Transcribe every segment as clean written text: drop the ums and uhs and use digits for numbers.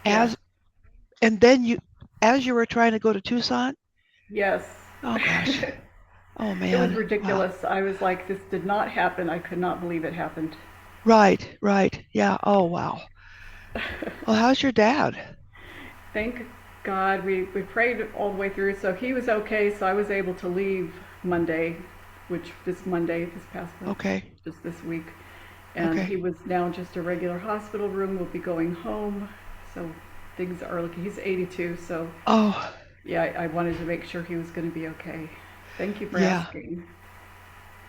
As Yes. and then as you were trying to go to Tucson? Yes. Oh gosh. Oh It was man. Wow. ridiculous. I was like, this did not happen. I could not believe it happened. Right, right. Yeah. Oh wow. Well, how's your dad? Thank God we prayed all the way through. So he was okay. So I was able to leave Monday, which this Monday, this past month, Okay. just this week. And he Okay. was now just a regular hospital room. We'll be going home. So things are looking, he's 82. So Oh, yeah, I wanted to make sure he was going to be okay. Thank you for yeah. asking.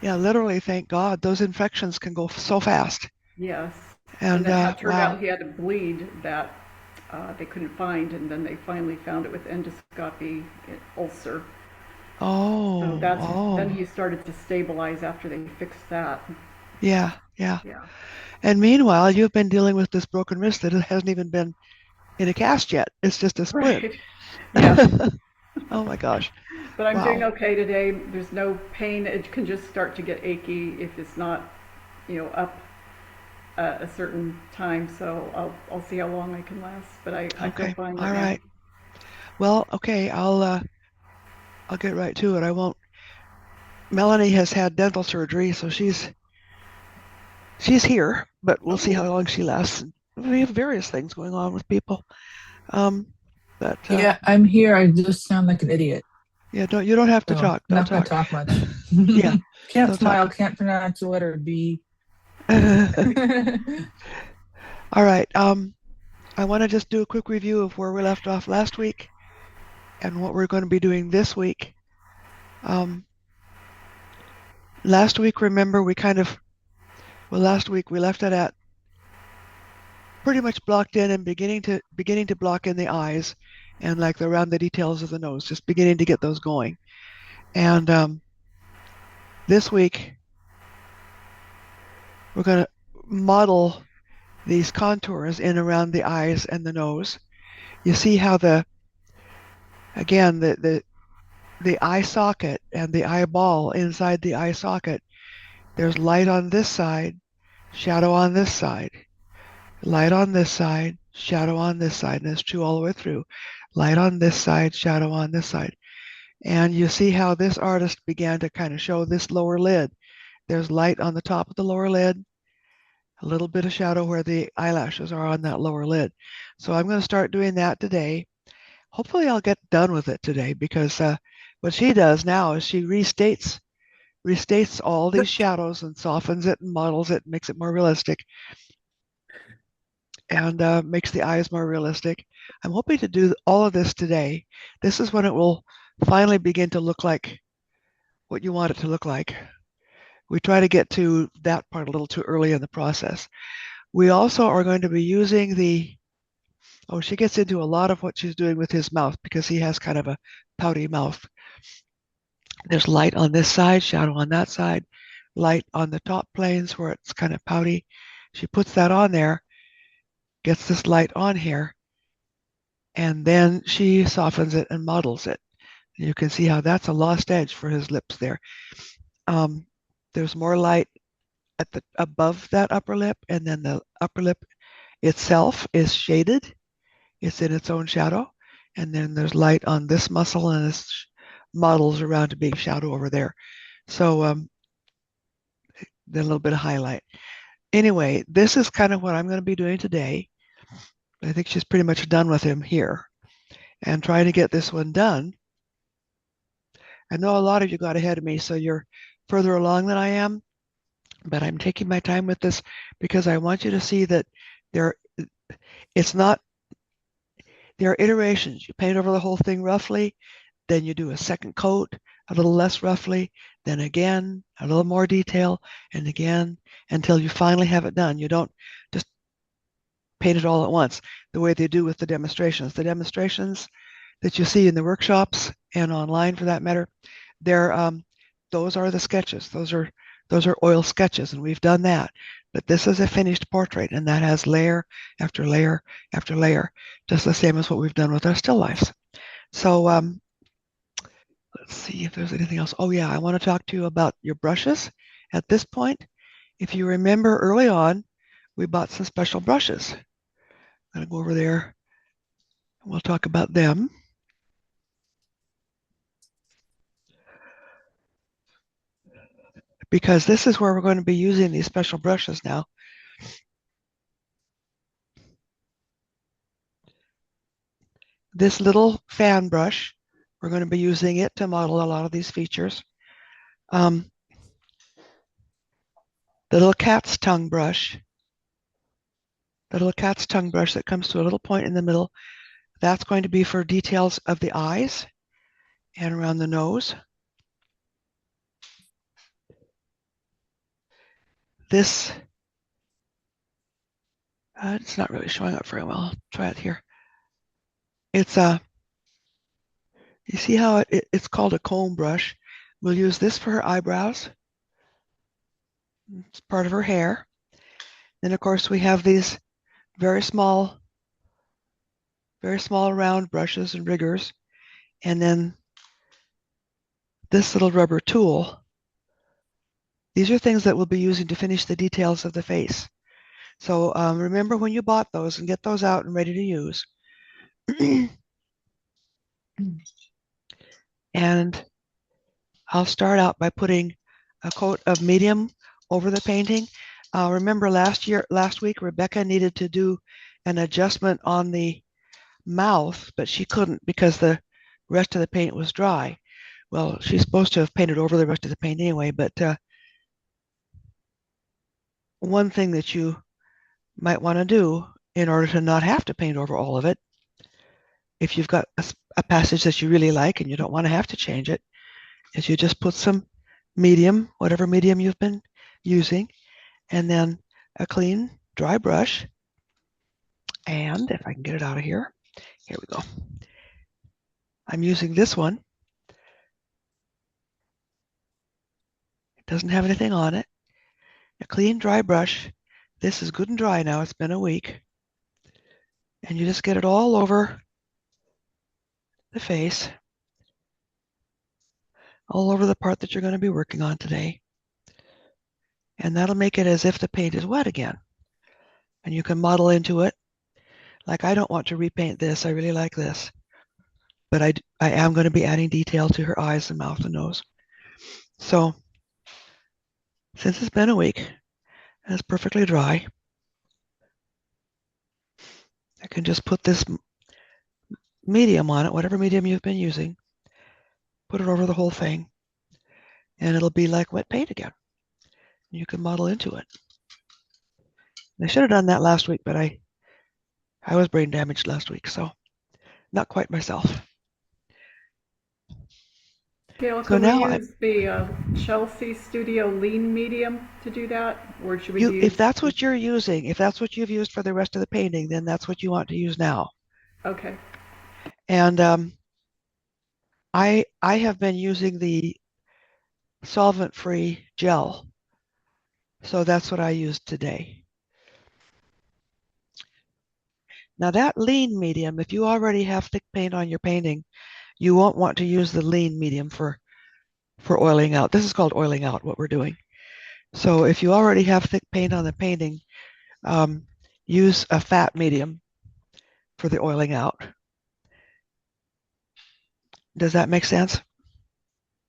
Yeah, literally, thank God. Those infections can go so fast. Yes. And And then it turned out wow. he had a bleed that they couldn't find, and then they finally found it with endoscopy, ulcer. So Oh, then he oh. started to stabilize after they fixed that. Yeah, yeah. Yeah. And meanwhile, you've been dealing with this broken wrist that hasn't even been in a cast yet. It's just a splint. Right. Yes. Oh my gosh. But I'm doing Wow. okay today. There's no pain. It can just start to get achy if it's not, up at a certain time. So I'll see how long I can last. But I feel Okay. fine All right now. right. Well, okay. I'll get right to it. I won't. Melanie has had dental surgery, so she's here, but we'll see how Oh. long she lasts. We have various things going on with people. Um, but Yeah, I'm here. I just sound like an idiot. yeah, don't you don't have to So I'm talk. Don't not going to talk. talk much. Yeah, Can't don't talk. smile, can't pronounce the letter B. All right. I want to just do a quick review of where we left off last week and what we're going to be doing this week. Um, last week, remember, last week we left it at pretty much blocked in and beginning to block in the eyes and like around the details of the nose, just beginning to get those going. And this week we're going to model these contours in around the eyes and the nose. You see how again the eye socket and the eyeball inside the eye socket, there's light on this side, shadow on this side, light on this side, shadow on this side, and it's true all the way through. Light on this side, shadow on this side. And you see how this artist began to kind of show this lower lid. There's light on the top of the lower lid, a little bit of shadow where the eyelashes are on that lower lid. So I'm going to start doing that today. Hopefully I'll get done with it today because what she does now is she restates all these shadows and softens it and models it, makes it more realistic, and makes the eyes more realistic. I'm hoping to do all of this today. This is when it will finally begin to look like what you want it to look like. We try to get to that part a little too early in the process. We also are going to be using she gets into a lot of what she's doing with his mouth because he has kind of a pouty mouth. There's light on this side, shadow on that side, light on the top planes where it's kind of pouty. She puts that on there, gets this light on here, and then she softens it and models it. You can see how that's a lost edge for his lips there. Um, there's more light at the above that upper lip, and then the upper lip itself is shaded. It's in its own shadow, and then there's light on this muscle, and this models around to being shadow over there. So then a little bit of highlight. Anyway, this is kind of what I'm going to be doing today. I think she's pretty much done with him here and trying to get this one done. I know a lot of you got ahead of me, so you're further along than I am, but I'm taking my time with this because I want you to see that there it's not there are iterations. You paint over the whole thing roughly, then you do a second coat a little less roughly, then again a little more detail, and again until you finally have it done. You don't just paint it all at once the way they do with the demonstrations. The demonstrations that you see in the workshops and online for that matter, they're those are the sketches. Those are oil sketches, and we've done that. But this is a finished portrait, and that has layer after layer after layer, just the same as what we've done with our still lifes. So let's see if there's anything else. Oh yeah, I want to talk to you about your brushes. At this point, if you remember early on, we bought some special brushes. I'm gonna go over there. We'll talk about them. Because this is where we're going to be using these special brushes now. This little fan brush, we're going to be using it to model a lot of these features. The little cat's tongue brush, that comes to a little point in the middle, that's going to be for details of the eyes and around the nose. This, it's not really showing up very well. I'll try it here. It's you see how it's called a comb brush. We'll use this for her eyebrows. It's part of her hair. Then of course we have these very small round brushes and riggers. And then this little rubber tool. These are things that we'll be using to finish the details of the face. So remember when you bought those, and get those out and ready to use. And I'll start out by putting a coat of medium over the painting. Remember last week, Rebecca needed to do an adjustment on the mouth, but she couldn't because the rest of the paint was dry. Well, she's supposed to have painted over the rest of the paint anyway, but one thing that you might want to do in order to not have to paint over all of it, if you've got a passage that you really like and you don't want to have to change it, is you just put some medium, whatever medium you've been using, and then a clean, dry brush. And if I can get it out of here, here we go. I'm using this one. It doesn't have anything on it. A clean, dry brush. This is good and dry now. It's been a week. And you just get it all over the face, all over the part that you're going to be working on today. And that'll make it as if the paint is wet again. And you can model into it. Like, I don't want to repaint this. I really like this. But I am going to be adding detail to her eyes and mouth and nose. So since it's been a week and it's perfectly dry, I can just put this medium on it, whatever medium you've been using, put it over the whole thing, and it'll be like wet paint again. You can model into it. I should have done that last week, but I was brain damaged last week, so not quite myself. Gail, So can now we use the Chelsea Studio Lean Medium to do that? Or should we use... if that's what you're using, if that's what you've used for the rest of the painting, then that's what you want to use now. Okay. And I have been using the solvent-free gel. So that's what I used today. Now that lean medium, if you already have thick paint on your painting, you won't want to use the lean medium for oiling out. This is called oiling out, what we're doing. So if you already have thick paint on the painting, use a fat medium for the oiling out. Does that make sense?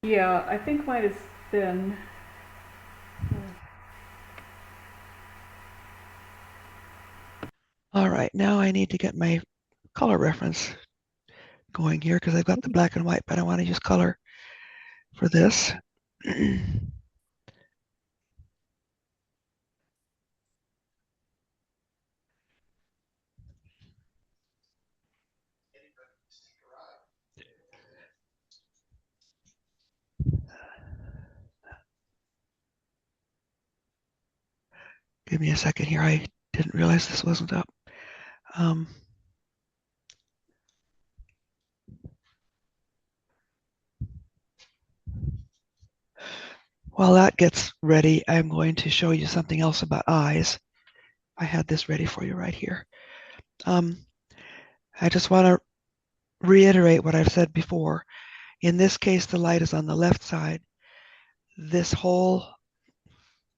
Yeah, I think mine is thin. All right, now I need to get my color reference going here because I've got the black and white, but I want to use color for this. Give me a second here. I didn't realize this wasn't up. While that gets ready, I'm going to show you something else about eyes. I had this ready for you right here. I just want to reiterate what I've said before. In this case, the light is on the left side. This whole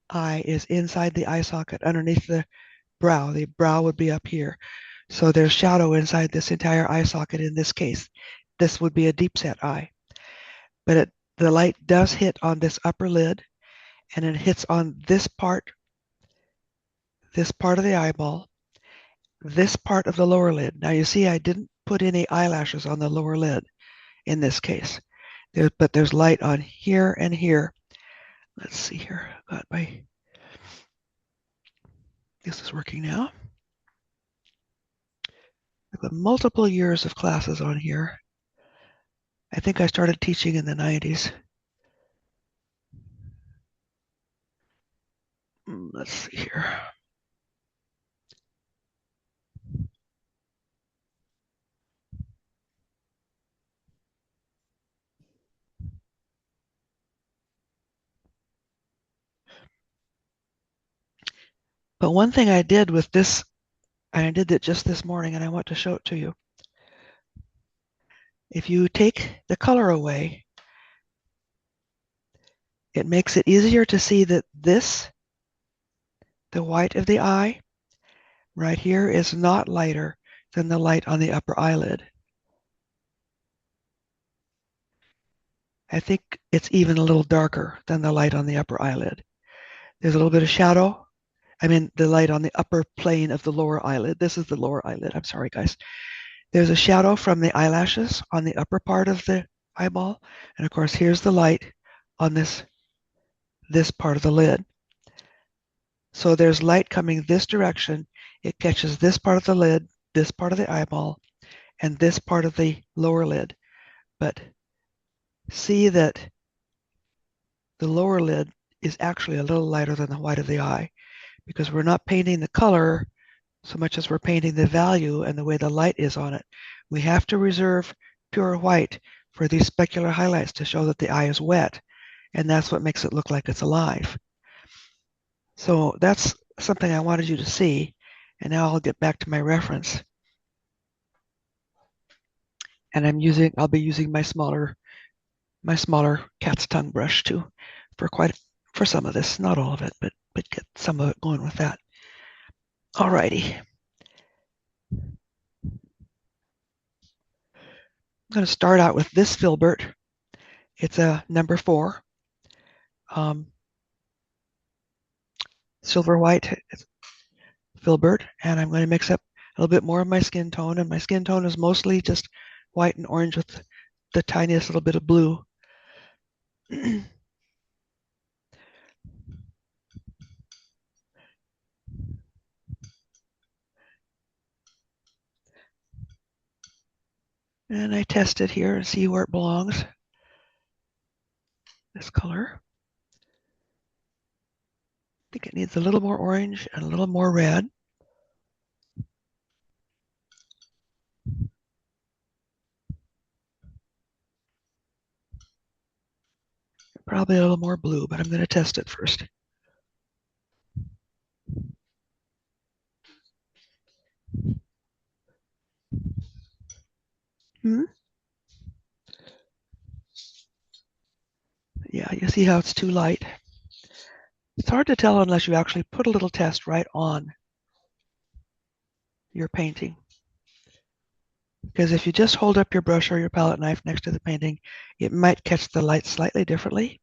eye is inside the eye socket underneath the brow. The brow would be up here. So there's shadow inside this entire eye socket in this case. This would be a deep set eye. But the light does hit on this upper lid, and it hits on this part of the eyeball, this part of the lower lid. Now you see I didn't put any eyelashes on the lower lid in this case. But there's light on here and here. Let's see here. This is working now. I've got multiple years of classes on here. I think I started teaching in the 90s. Let's see here. But one thing I did with this, and I did it just this morning, and I want to show it to you. If you take the color away, it makes it easier to see that this, the white of the eye, right here is not lighter than the light on the upper eyelid. I think it's even a little darker than the light on the upper eyelid. There's a little bit of shadow. I mean, the light on the upper plane of the lower eyelid. This is the lower eyelid. I'm sorry, guys. There's a shadow from the eyelashes on the upper part of the eyeball. And of course, here's the light on this part of the lid. So there's light coming this direction. It catches this part of the lid, this part of the eyeball, and this part of the lower lid. But see that the lower lid is actually a little lighter than the white of the eye, because we're not painting the color so much as we're painting the value and the way the light is on it. We have to reserve pure white for these specular highlights to show that the eye is wet, and that's what makes it look like it's alive. So that's something I wanted you to see, and now I'll get back to my reference. And I'll be using my smaller cat's tongue brush too for some of this, not all of it, but get some of it going with that. Alrighty. I'm going to start out with this filbert. It's a number 4. Silver white filbert, and I'm going to mix up a little bit more of my skin tone, and my skin tone is mostly just white and orange with the tiniest little bit of blue. And I test it here and see where it belongs. This color. I think it needs a little more orange and a little more red. Probably a little more blue, but I'm going to test it first. Yeah, you see how it's too light. It's hard to tell unless you actually put a little test right on your painting. Because if you just hold up your brush or your palette knife next to the painting, it might catch the light slightly differently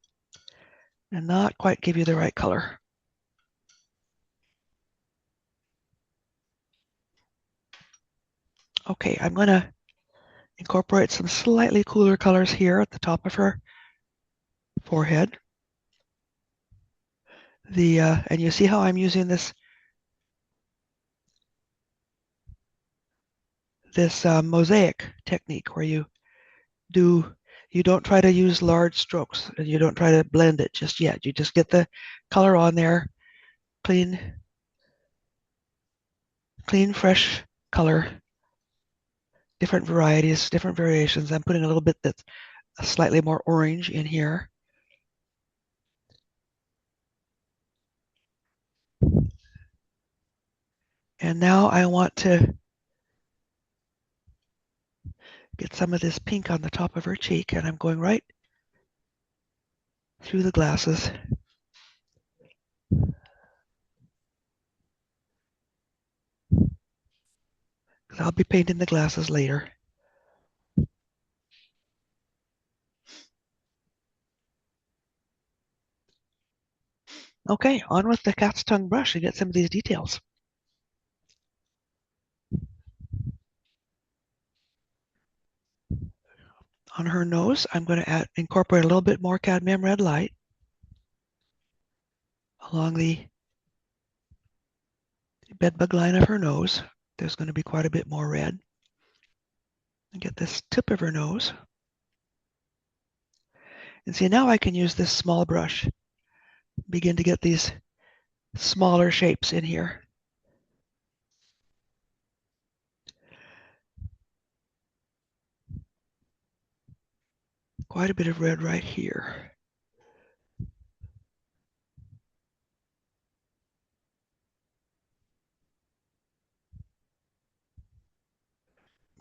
and not quite give you the right color. Okay, I'm going to incorporate some slightly cooler colors here at the top of her forehead. And you see how I'm using this mosaic technique where you don't try to use large strokes and you don't try to blend it just yet. You just get the color on there, clean, fresh color, different varieties, different variations. I'm putting a little bit that's slightly more orange in here. And now I want to get some of this pink on the top of her cheek, and I'm going right through the glasses. I'll be painting the glasses later. Okay, on with the cat's tongue brush to get some of these details. On her nose, I'm going to incorporate a little bit more cadmium red light along the bedbug line of her nose. There's going to be quite a bit more red. And get this tip of her nose. And see, now I can use this small brush, begin to get these smaller shapes in here. Quite a bit of red right here.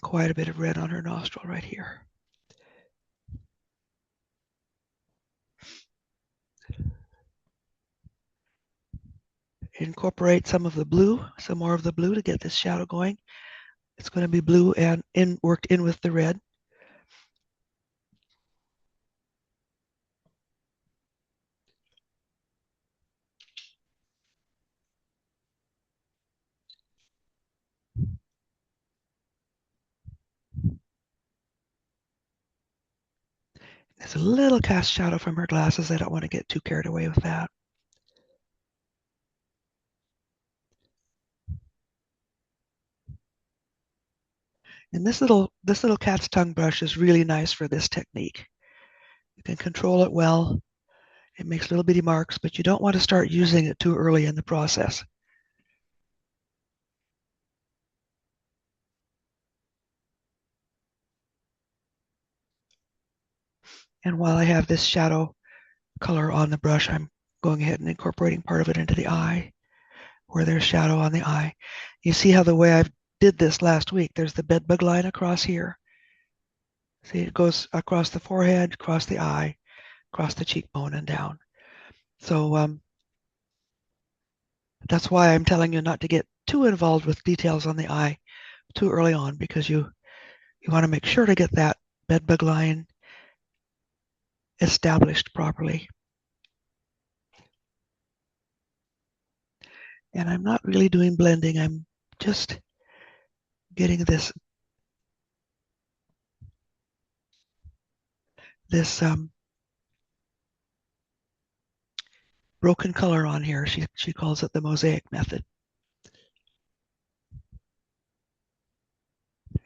Quite a bit of red on her nostril right here. Incorporate some of the blue, some more of the blue to get this shadow going. It's going to be blue and worked in with the red. There's a little cast shadow from her glasses. I don't want to get too carried away with that. And this little cat's tongue brush is really nice for this technique. You can control it well. It makes little bitty marks, but you don't want to start using it too early in the process. And while I have this shadow color on the brush, I'm going ahead and incorporating part of it into the eye, where there's shadow on the eye. You see how the way I did this last week, there's the bedbug line across here. See, it goes across the forehead, across the eye, across the cheekbone and down. So that's why I'm telling you not to get too involved with details on the eye too early on, because you want to make sure to get that bedbug line established properly. And I'm not really doing blending. I'm just getting this broken color on here. She calls it the mosaic method.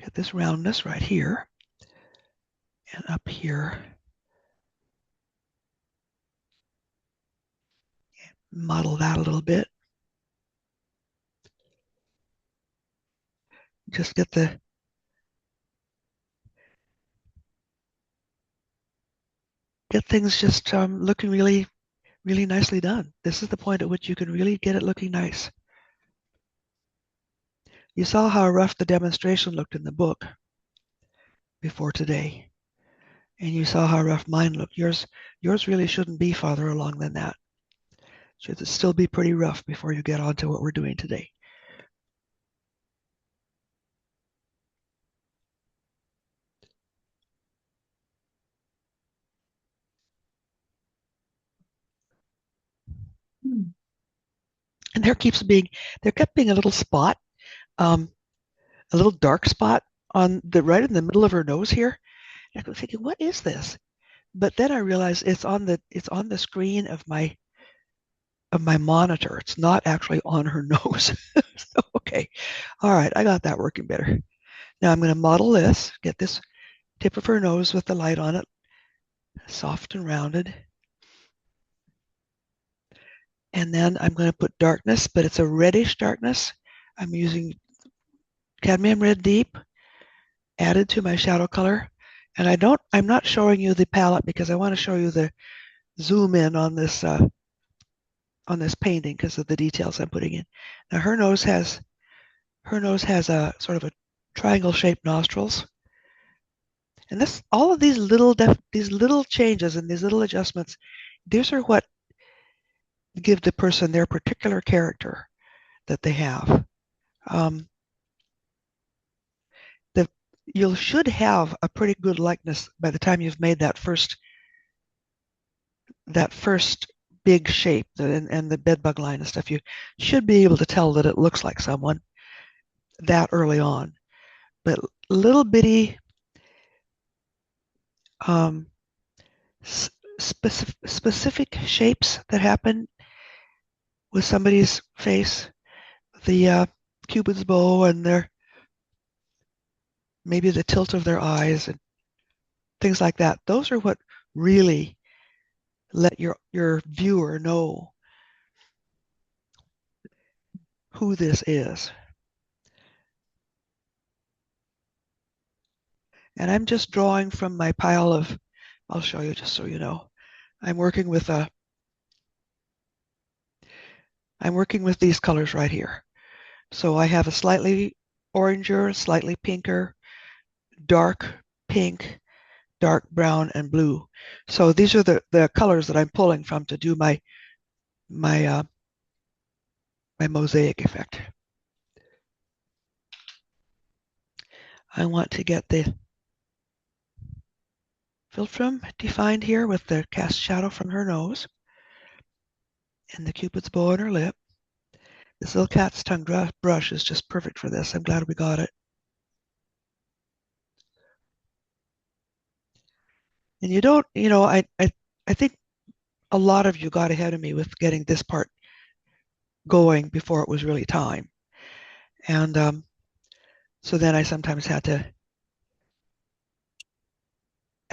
Get this roundness right here and up here. Model that a little bit. Just get things just looking really, really nicely done. This is the point at which you can really get it looking nice. You saw how rough the demonstration looked in the book before today. And you saw how rough mine looked. Yours really shouldn't be farther along than that. Should still be pretty rough before you get on to what we're doing today. And there kept being a little spot, a little dark spot on the right in the middle of her nose here. And I was thinking, what is this? But then I realized it's on the screen of my monitor. It's not actually on her nose. So, okay, all right, I got that working better. Now I'm going to model this, get this tip of her nose with the light on it, soft and rounded. And then I'm going to put darkness, but it's a reddish darkness. I'm using cadmium red deep added to my shadow color. And I'm not showing you the palette because I want to show you the zoom in on this painting because of the details I'm putting in. Now her nose has a sort of a triangle shaped nostrils. And all of these little changes and these little adjustments, these are what give the person their particular character that they have. you should have a pretty good likeness by the time you've made that first big shape and the bed bug line and stuff. You should be able to tell that it looks like someone that early on. But little bitty um, specific shapes that happen with somebody's face, the Cupid's bow and maybe the tilt of their eyes and things like that. Those are what really let your viewer know who this is. And I'm just drawing from my pile of, I'll show you just so you know. I'm working with these colors right here. So I have a slightly oranger, slightly pinker, dark pink, dark brown, and blue. So these are the colors that I'm pulling from to do my mosaic effect. I want to get the philtrum defined here with the cast shadow from her nose and the Cupid's bow on her lip. This little cat's tongue brush is just perfect for this. I'm glad we got it. And you don't, I think a lot of you got ahead of me with getting this part going before it was really time. And so then I sometimes had to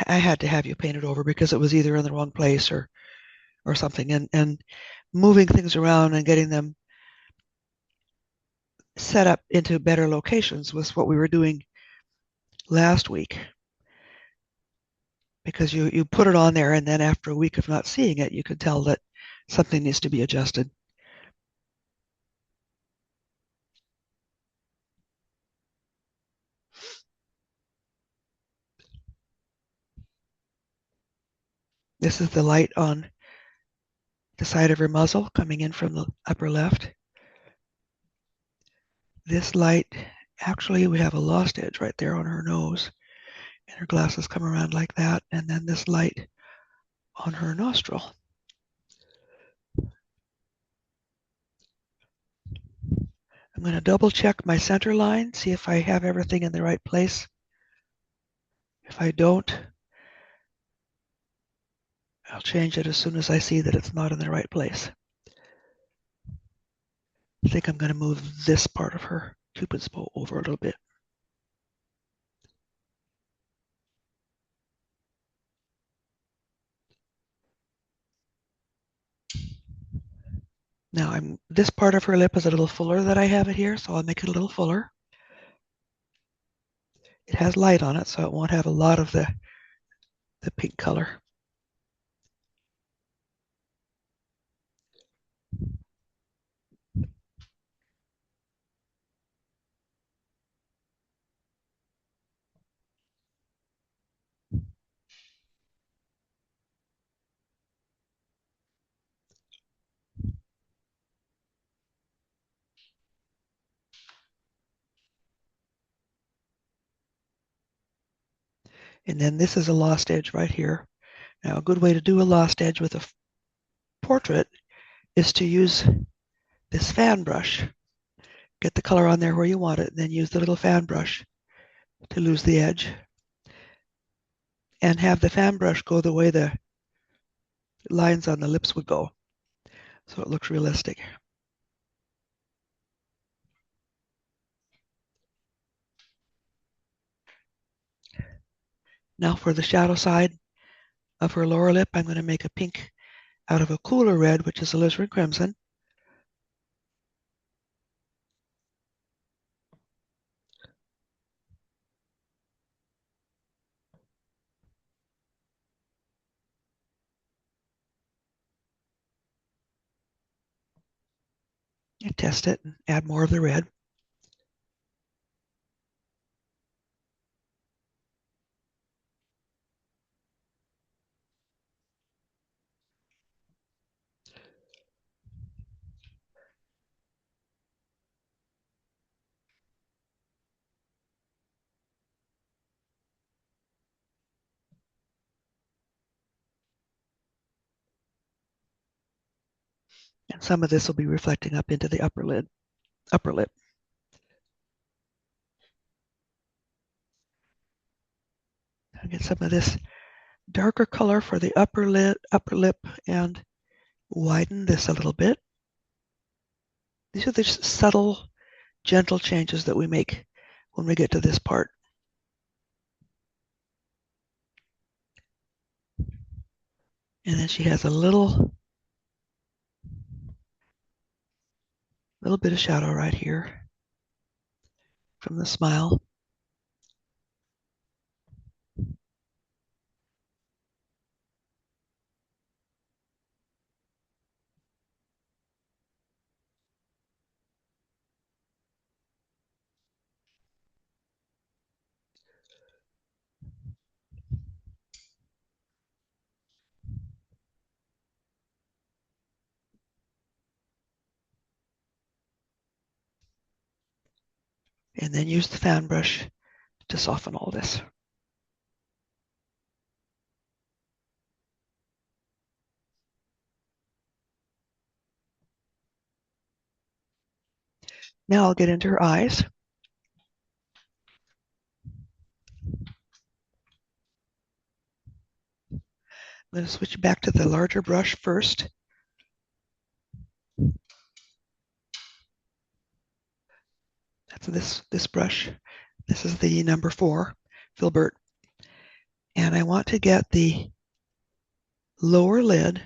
have you paint it over because it was either in the wrong place or something. And moving things around and getting them set up into better locations was what we were doing last week. Because you put it on there and then after a week of not seeing it, you could tell that something needs to be adjusted. This is the light on the side of her muzzle coming in from the upper left. This light, actually we have a lost edge right there on her nose and her glasses come around like that. And then this light on her nostril. I'm going to double check my center line, see if I have everything in the right place. If I don't, I'll change it as soon as I see that it's not in the right place. I think I'm going to move this part of her Cupid's bow over a little bit. Now this part of her lip is a little fuller than I have it here, so I'll make it a little fuller. It has light on it, so it won't have a lot of the pink color. And then this is a lost edge right here. Now, a good way to do a lost edge with a portrait is to use this fan brush. Get the color on there where you want it, and then use the little fan brush to lose the edge. And have the fan brush go the way the lines on the lips would go, so it looks realistic. Now for the shadow side of her lower lip, I'm going to make a pink out of a cooler red, which is alizarin crimson. And test it and add more of the red. And some of this will be reflecting up into the upper lip. I'll get some of this darker color for the upper lip and widen this a little bit. These are the subtle, gentle changes that we make when we get to this part. And then she has a little bit of shadow right here from the smile. And then use the fan brush to soften all this. Now I'll get into her eyes. I'm going to switch back to the larger brush first. That's this brush. This is the number 4, Filbert. And I want to get the lower lid.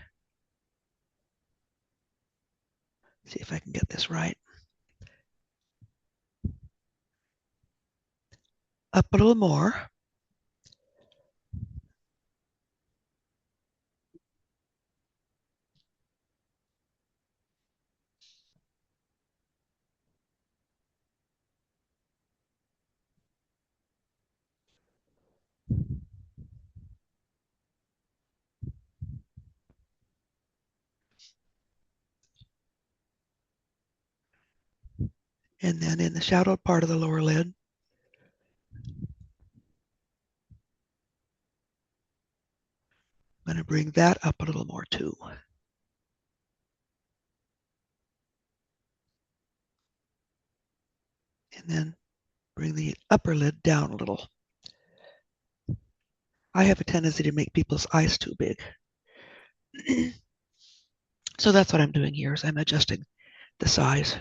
See if I can get this right. Up a little more. And then in the shadowed part of the lower lid, I'm going to bring that up a little more too. And then bring the upper lid down a little. I have a tendency to make people's eyes too big. So that's what I'm doing here is I'm adjusting the size.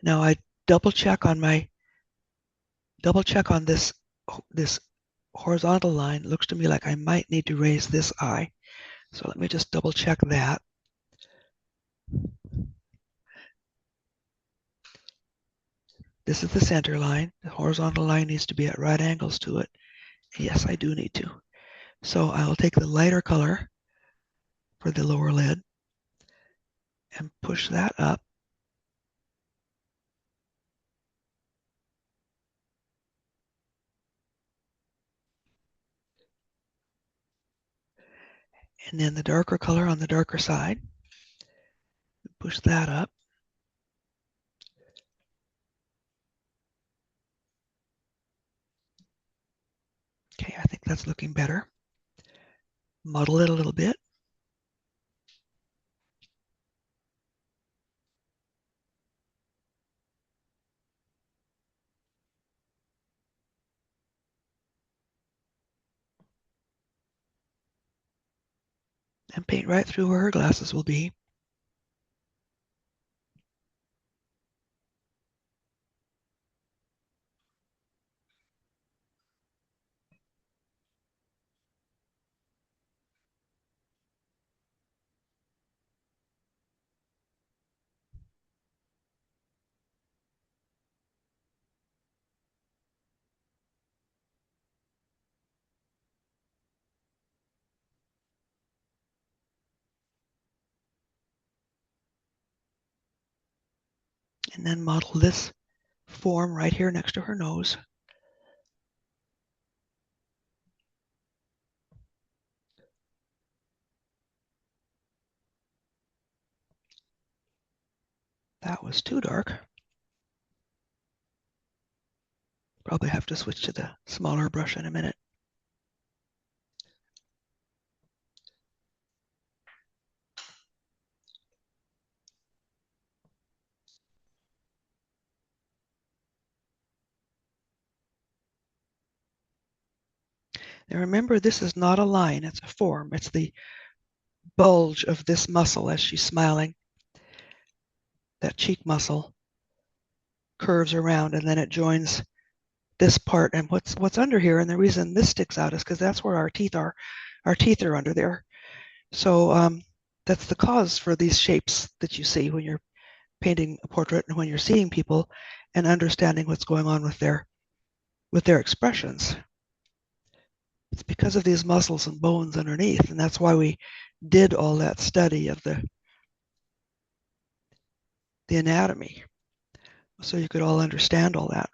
Now I double check on this horizontal line. It looks to me like I might need to raise this eye. So let me just double check that. This is the center line. The horizontal line needs to be at right angles to it. Yes, I do need to. So I'll take the lighter color for the lower lid and push that up. And then the darker color on the darker side, push that up. Okay, I think that's looking better. Muddle it a little bit. And paint right through where her glasses will be. And then model this form right here next to her nose. That was too dark. Probably have to switch to the smaller brush in a minute. Now remember, this is not a line, it's a form. It's the bulge of this muscle as she's smiling. That cheek muscle curves around and then it joins this part. And what's under here, and the reason this sticks out is because that's where our teeth are. Our teeth are under there. So that's the cause for these shapes that you see when you're painting a portrait and when you're seeing people and understanding what's going on with their expressions. It's because of these muscles and bones underneath, and that's why we did all that study of the anatomy, so you could all understand all that.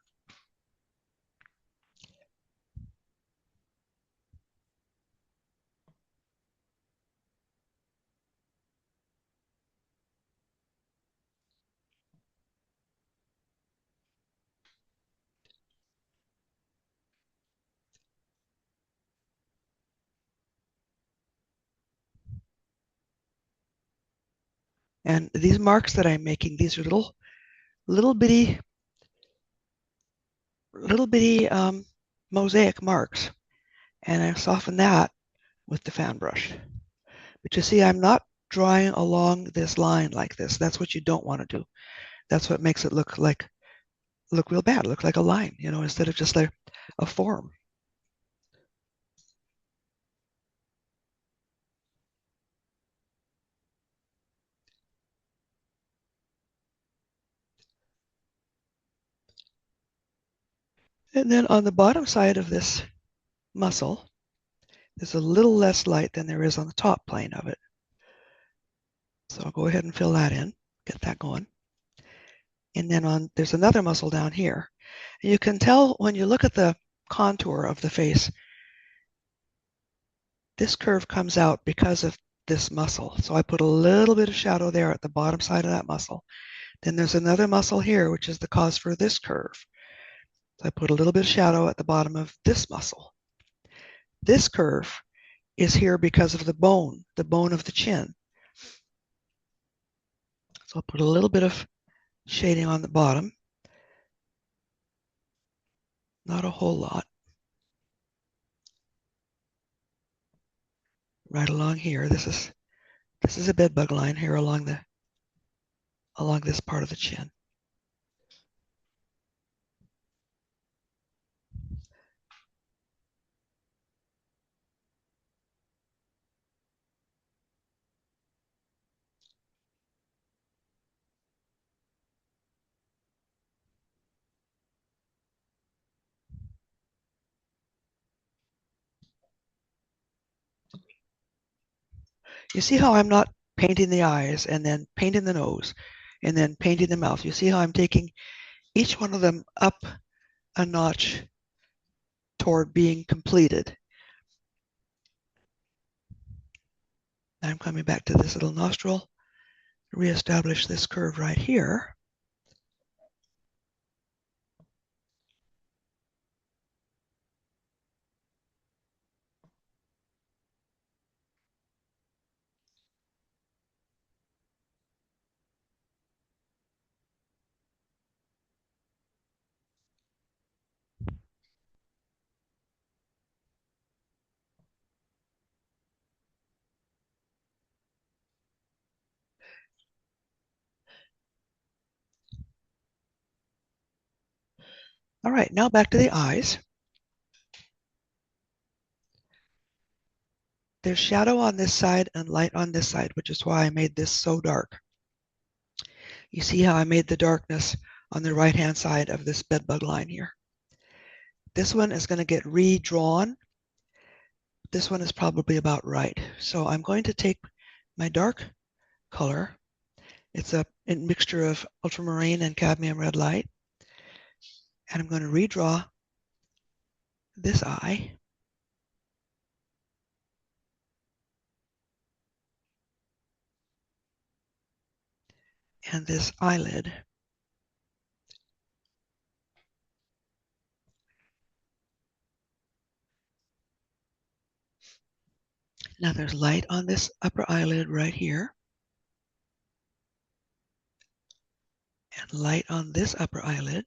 And these marks that I'm making, these are little bitty mosaic marks, and I soften that with the fan brush. But you see, I'm not drawing along this line like this. That's what you don't want to do. That's what makes it look real bad, look like a line, instead of just like a form. And then on the bottom side of this muscle, there's a little less light than there is on the top plane of it. So I'll go ahead and fill that in, get that going. And then there's another muscle down here. And you can tell when you look at the contour of the face, this curve comes out because of this muscle. So I put a little bit of shadow there at the bottom side of that muscle. Then there's another muscle here, which is the cause for this curve. So I put a little bit of shadow at the bottom of this muscle. This curve is here because of the bone of the chin. So I'll put a little bit of shading on the bottom. Not a whole lot. Right along here. This is a bedbug line here along this part of the chin. You see how I'm not painting the eyes and then painting the nose and then painting the mouth. You see how I'm taking each one of them up a notch toward being completed. Now I'm coming back to this little nostril, reestablish this curve right here. All right, now back to the eyes. There's shadow on this side and light on this side, which is why I made this so dark. You see how I made the darkness on the right-hand side of this bedbug line here. This one is going to get redrawn. This one is probably about right. So I'm going to take my dark color. It's a mixture of ultramarine and cadmium red light. And I'm going to redraw this eye. And this eyelid. Now there's light on this upper eyelid right here. And light on this upper eyelid.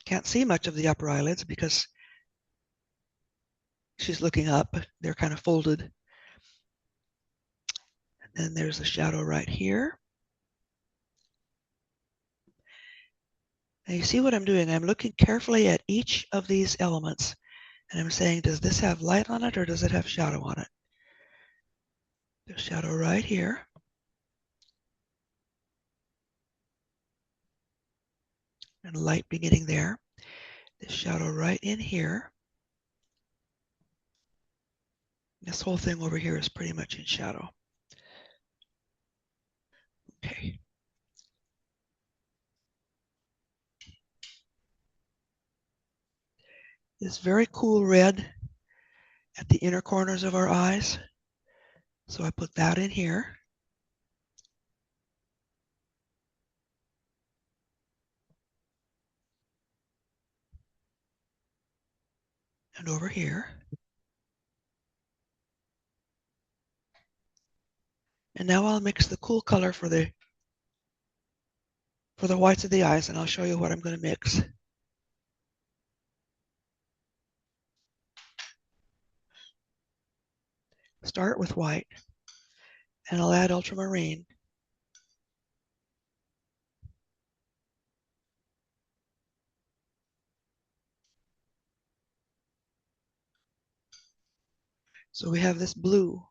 Can't see much of the upper eyelids because She's looking up. They're kind of folded. And then there's a shadow right here. And you see what I'm doing? I'm looking carefully at each of these elements and I'm saying, does this have light on it or does it have shadow on it? There's shadow right here. And light beginning there. This shadow right in here. This whole thing over here is pretty much in shadow. Okay. This very cool red at the inner corners of our eyes. So I put that in here. And over here. And now I'll mix the cool color for the whites of the eyes, and I'll show you what I'm going to mix. Start with white, and I'll add ultramarine. So we have this blue.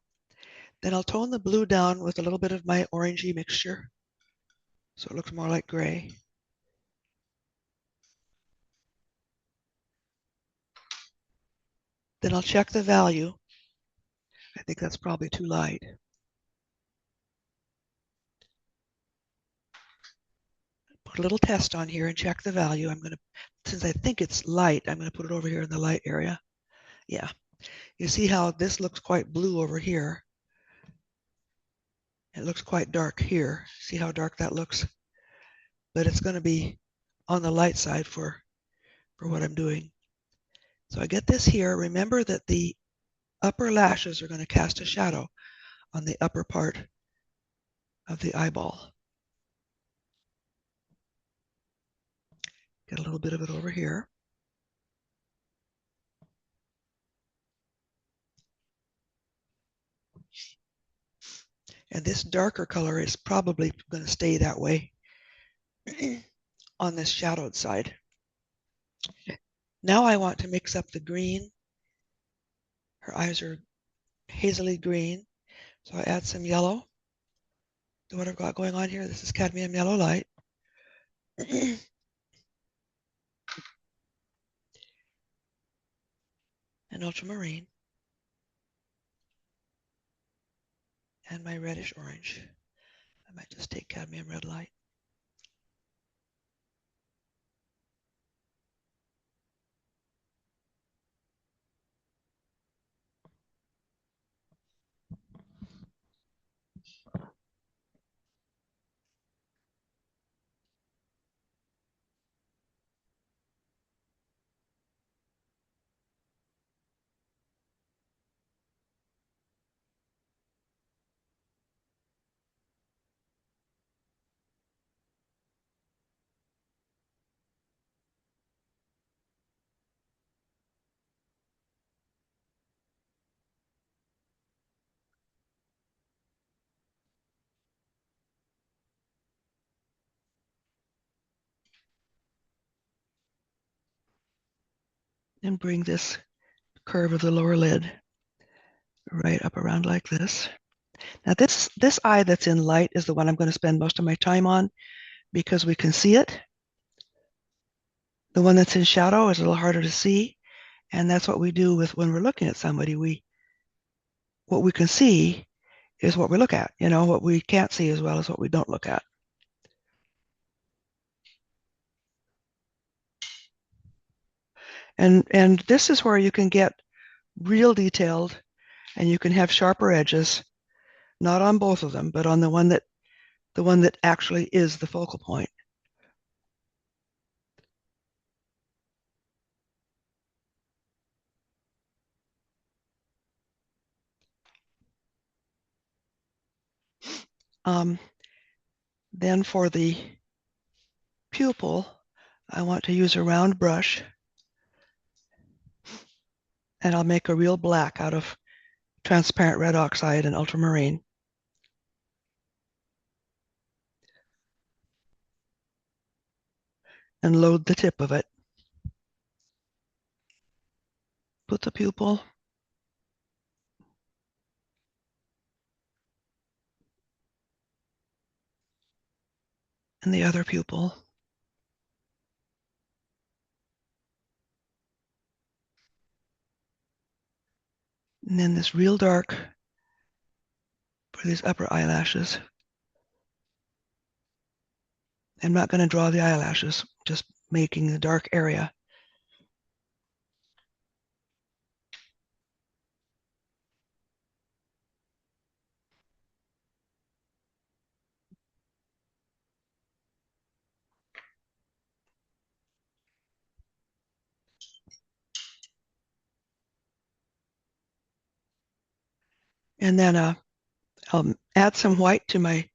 Then I'll tone the blue down with a little bit of my orangey mixture, so it looks more like gray. Then I'll check the value. I think that's probably too light. Put a little test on here and check the value. I'm going to, since I think it's light, I'm going to put it over here in the light area. Yeah. You see how this looks quite blue over here. It looks quite dark here. See how dark that looks? But it's going to be on the light side for what I'm doing. So I get this here. Remember that the upper lashes are going to cast a shadow on the upper part of the eyeball. Get a little bit of it over here. And this darker color is probably going to stay that way on this shadowed side. Now I want to mix up the green. Her eyes are hazily green. So I add some yellow to what I've got going on here. This is cadmium yellow light. And ultramarine. And my reddish orange. I might just take cadmium red light. And bring this curve of the lower lid right up around like this. Now this eye that's in light is the one I'm going to spend most of my time on because we can see it. The one that's in shadow is a little harder to see. And that's what we do with when we're looking at somebody. What we can see is what we look at. You know, what we can't see as well as what we don't look at. And this is where you can get real detailed and you can have sharper edges, not on both of them, but on the one that actually is the focal point. Then for the pupil, I want to use a round brush. And I'll make a real black out of transparent red oxide and ultramarine. And load the tip of it. Put the pupil. And the other pupil. And then this real dark for these upper eyelashes. I'm not going to draw the eyelashes, just making the dark area. And then I'll add some white to my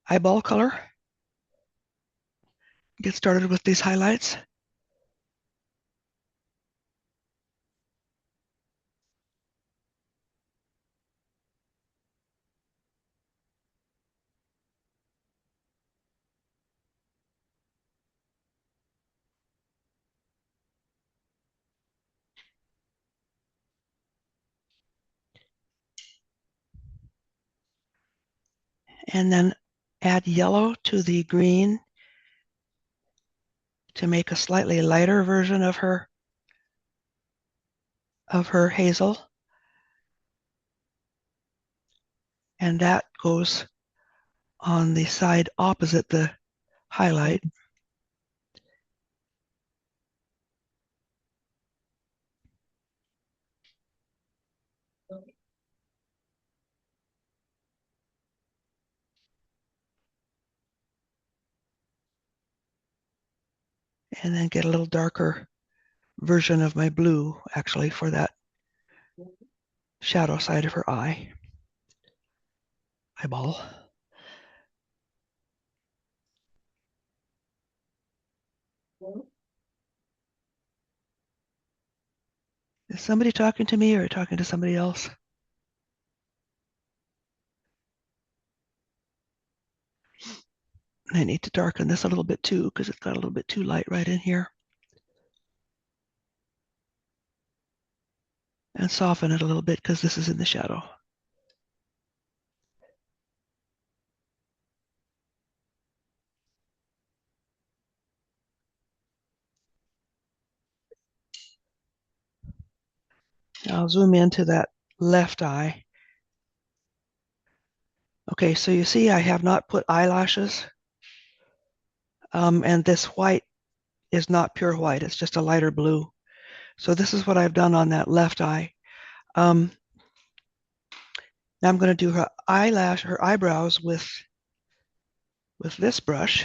eyeball color. Get started with these highlights. And then add yellow to the green to make a slightly lighter version of her hazel. And that goes on the side opposite the highlight. And then get a little darker version of my blue, actually, for that shadow side of her eyeball. Is somebody talking to me or talking to somebody else? I need to darken this a little bit too, because it's got a little bit too light right in here. And soften it a little bit because this is in the shadow. I'll zoom into that left eye. Okay, so you see I have not put eyelashes. And this white is not pure white, it's just a lighter blue. So this is what I've done on that left eye. Now I'm going to do her eyebrows with this brush.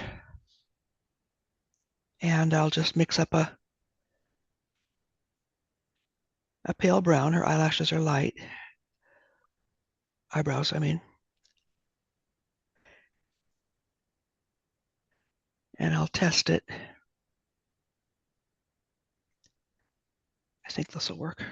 And I'll just mix up a pale brown. Her eyelashes are light. Eyebrows, I mean. And I'll test it. I think this will work.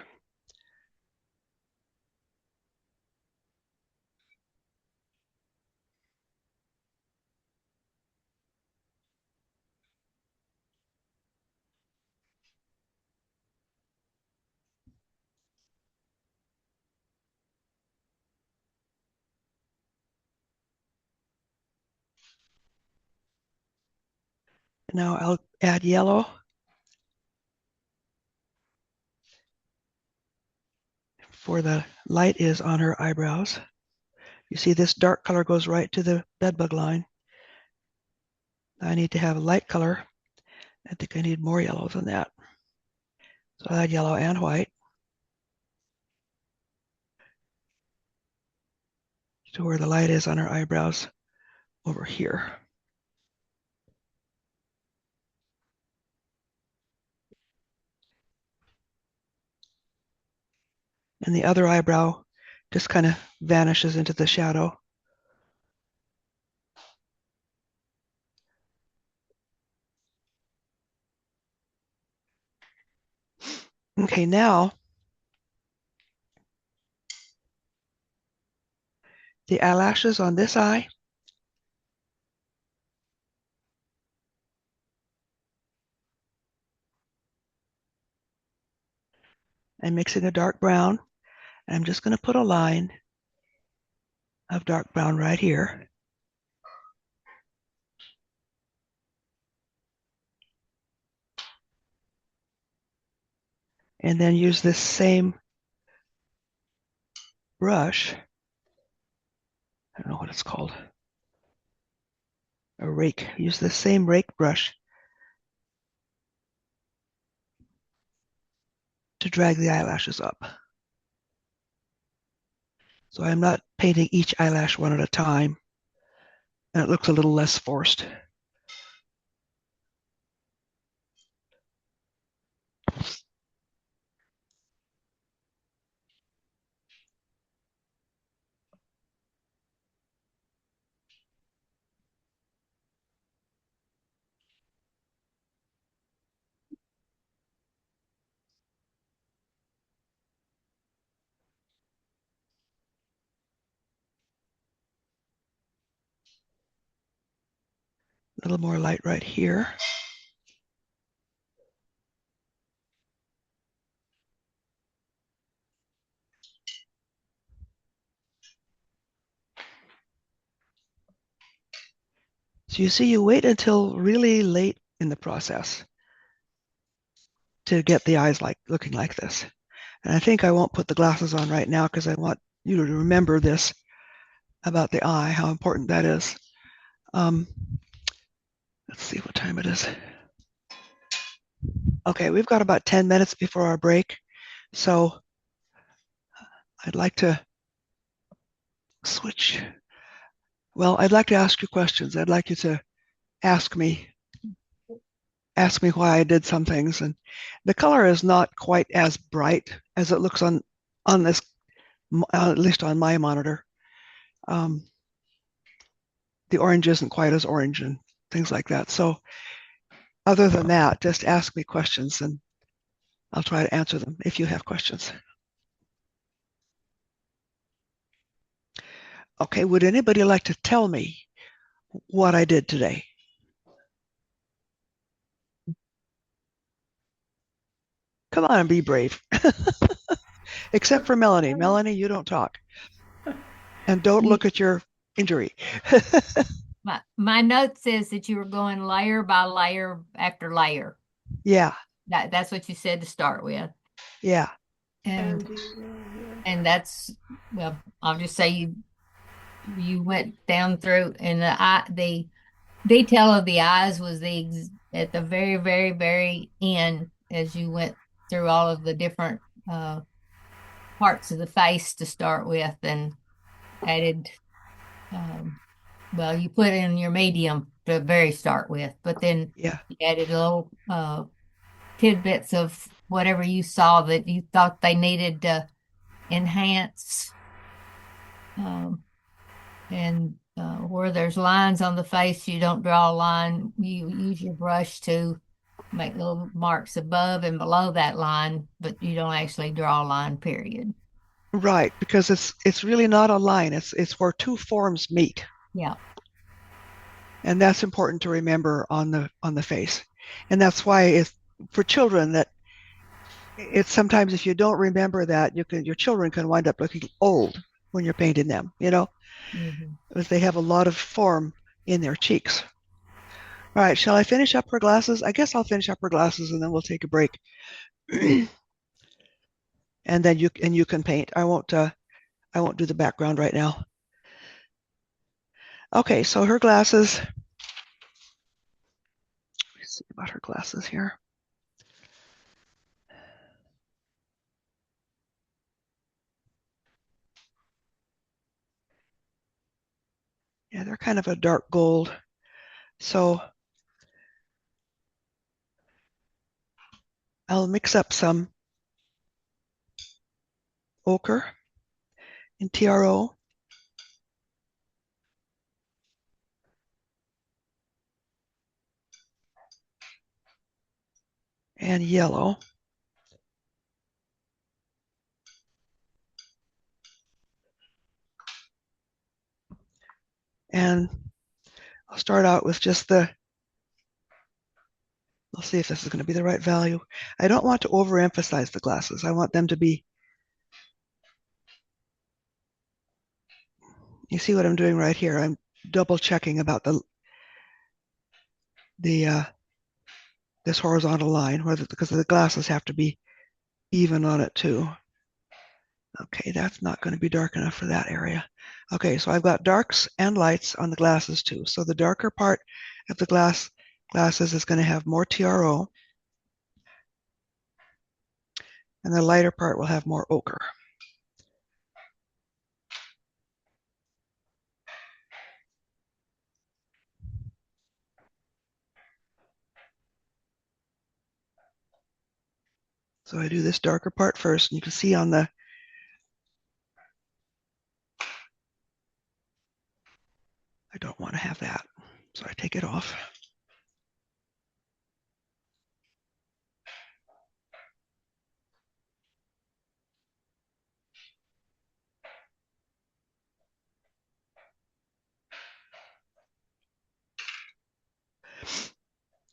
Now I'll add yellow. For the light is on her eyebrows. You see this dark color goes right to the bedbug line. I need to have a light color. I think I need more yellow than that. So I'll add yellow and white to where the light is on her eyebrows over here. And the other eyebrow just kind of vanishes into the shadow. Okay, now the eyelashes on this eye. I'm mixing a dark brown. And I'm just going to put a line of dark brown right here. And then use this same brush. I don't know what it's called. A rake. Use the same rake brush to drag the eyelashes up. So I'm not painting each eyelash one at a time, and it looks a little less forced. A little more light right here. So you see, you wait until really late in the process to get the eyes looking like this. And I think I won't put the glasses on right now because I want you to remember this about the eye, how important that is. Let's see what time it is. Okay, we've got about 10 minutes before our break. So I'd like to switch. Well, I'd like to ask you questions. I'd like you to ask me why I did some things. And the color is not quite as bright as it looks on this, at least on my monitor. The orange isn't quite as orange and things like that. So other than that, just ask me questions and I'll try to answer them if you have questions. Okay, would anybody like to tell me what I did today? Come on and be brave. Except for Melanie. Melanie, you don't talk. And don't look at your injury. My note says that you were going layer by layer after layer. Yeah, That's what you said to start with. yeah. And that's, well, I'll just say you went down through, and the detail of the eyes was at the very, very, very end as you went through all of the different parts of the face to start with, and added, well, you put in your medium to very start with, but then Yeah. you added little tidbits of whatever you saw that you thought they needed to enhance. And where there's lines on the face, you don't draw a line. You use your brush to make little marks above and below that line, but you don't actually draw a line, period. Right, because it's really not a line. It's where two forms meet. Yeah. And that's important to remember on the face. And that's why it's for children that it's sometimes if you don't remember that, your children can wind up looking old when you're painting them, because they have a lot of form in their cheeks. All right, shall I finish up her glasses? I guess I'll finish up her glasses and then we'll take a break. And then you can paint. I won't do the background right now. Okay, so her glasses. Let me see about her glasses here. Yeah, they're kind of a dark gold. So I'll mix up some ochre and TRO. And yellow. And I'll start out with just I'll see if this is going to be the right value. I don't want to overemphasize the glasses. I want them to be, you see what I'm doing right here? I'm double checking about the this horizontal line, because the glasses have to be even on it too. Okay, that's not going to be dark enough for that area. Okay, so I've got darks and lights on the glasses too. So the darker part of the glasses is going to have more TRO, and the lighter part will have more ochre. So I do this darker part first, and you can see on the, I don't want to have that, so I take it off.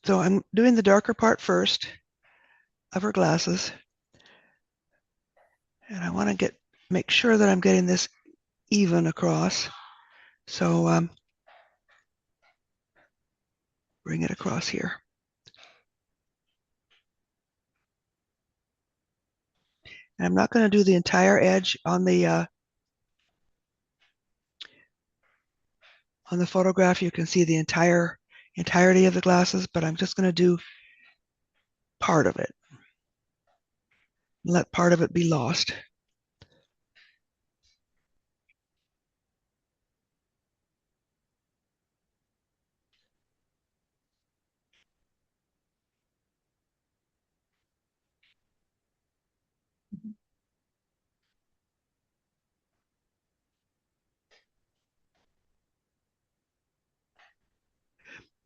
So I'm doing the darker part first of her glasses, and I want to make sure that I'm getting this even across. So bring it across here. And I'm not going to do the entire edge on the photograph. You can see the entirety of the glasses, but I'm just going to do part of it. Let part of it be lost.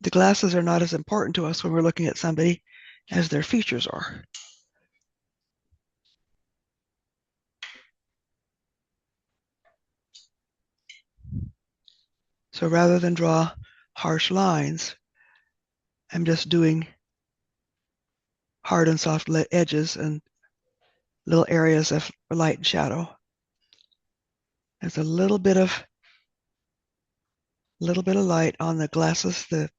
The glasses are not as important to us when we're looking at somebody as their features are. So rather than draw harsh lines, I'm just doing hard and soft edges and little areas of light and shadow. There's a little bit of light on the glasses, the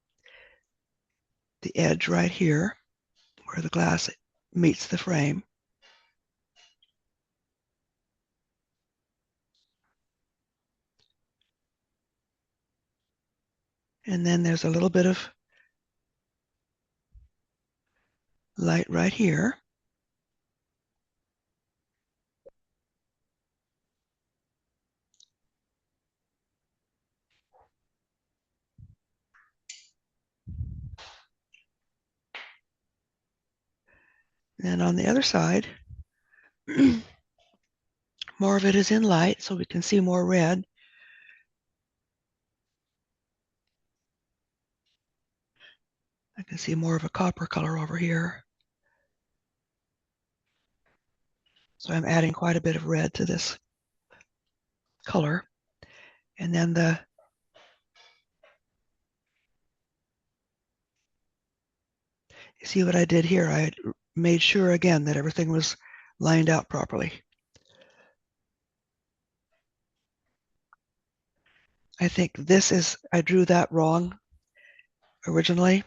edge right here where the glass meets the frame. And then there's a little bit of light right here. And on the other side, more of it is in light, so we can see more red. I can see more of a copper color over here. So I'm adding quite a bit of red to this color. And then you see what I did here? I made sure again that everything was lined out properly. I think I drew that wrong originally.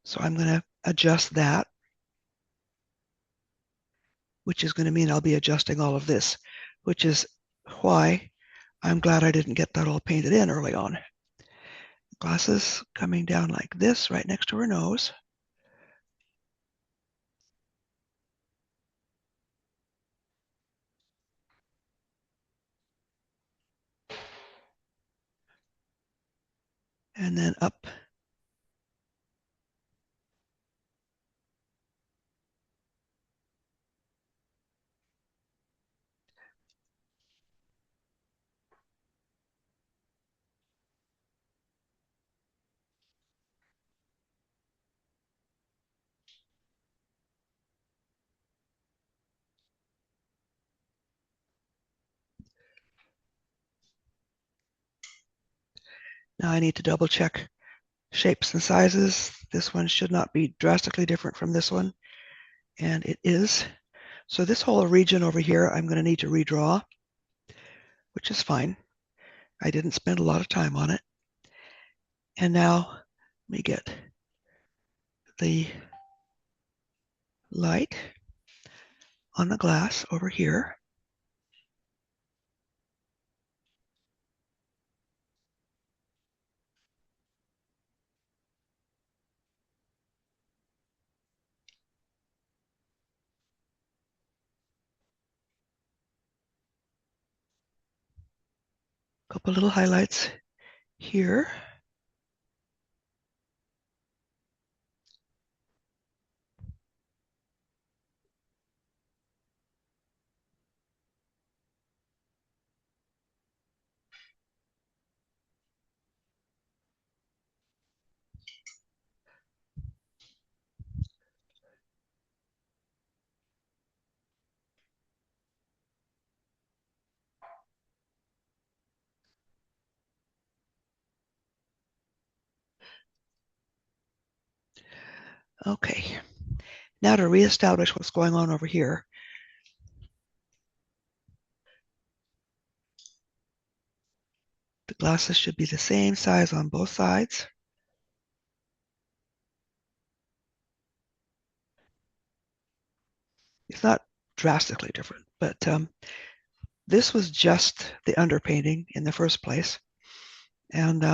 So I'm going to adjust that, which is going to mean I'll be adjusting all of this, which is why I'm glad I didn't get that all painted in early on. Glasses coming down like this, right next to her nose. And then up. Now I need to double check shapes and sizes. This one should not be drastically different from this one, and it is. So this whole region over here, I'm going to need to redraw, which is fine. I didn't spend a lot of time on it. And now let me get the light on the glass over here. Couple little highlights here. Okay, now to reestablish what's going on over here. The glasses should be the same size on both sides. It's not drastically different, but this was just the underpainting in the first place. And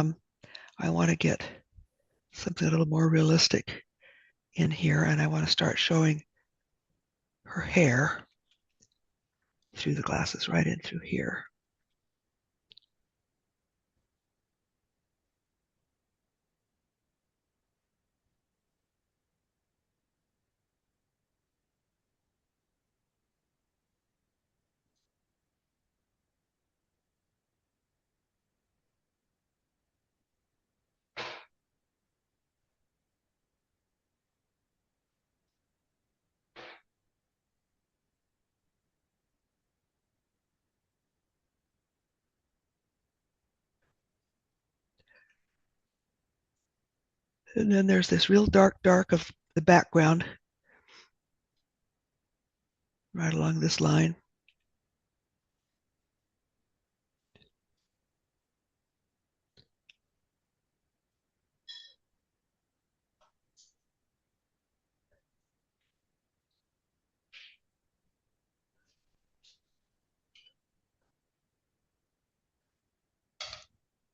I want to get something a little more realistic in here, and I want to start showing her hair through the glasses right in through here. And then there's this real dark of the background right along this line.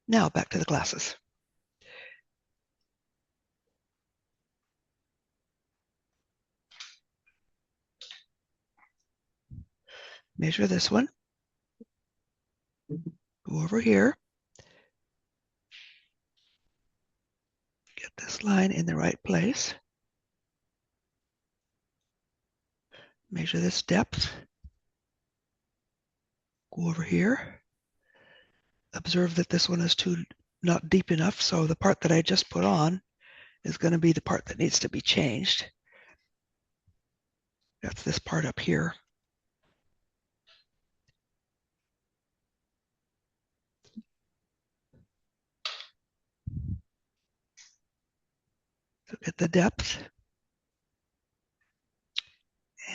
Now back to the glasses. Measure this one. Go over here. Get this line in the right place. Measure this depth. Go over here. Observe that this one is not deep enough, so the part that I just put on is going to be the part that needs to be changed. That's this part up here. Look at the depth.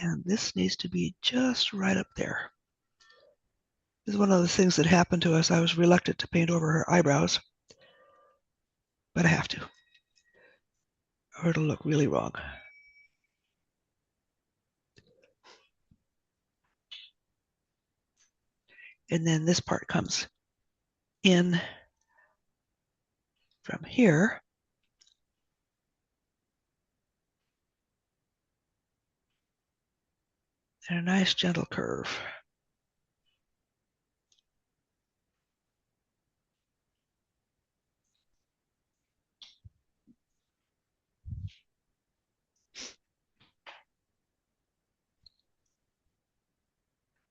And this needs to be just right up there. This is one of the things that happened to us. I was reluctant to paint over her eyebrows, but I have to, or it'll look really wrong. And then this part comes in from here. And a nice gentle curve.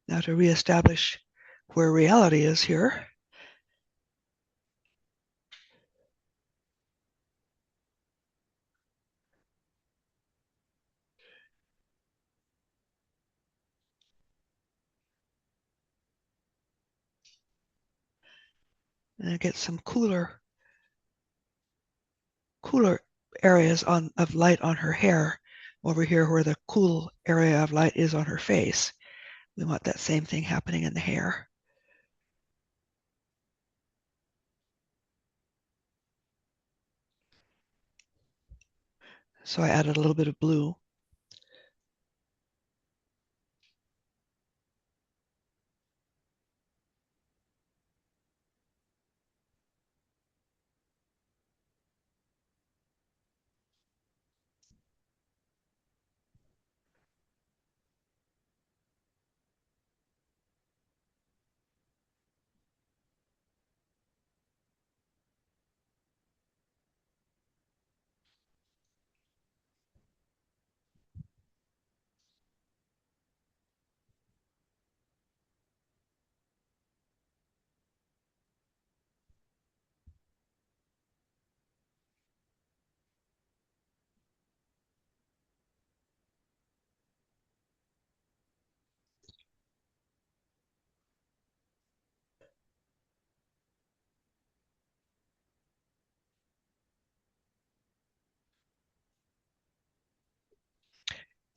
Now to reestablish where reality is here, and get some cooler cooler areas of light on her hair over here where the cool area of light is on her face. We want that same thing happening in the hair. So I added a little bit of blue.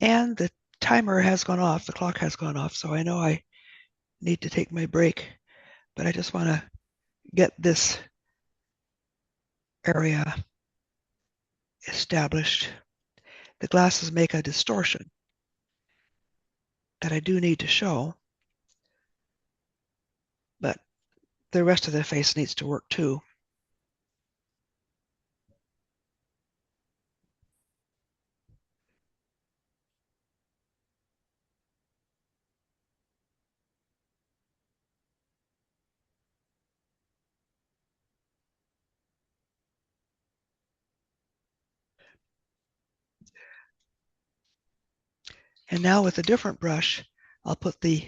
And the timer has gone off, the clock has gone off, so I know I need to take my break, but I just want to get this area established. The glasses make a distortion that I do need to show, but the rest of the face needs to work too. And now with a different brush, I'll put the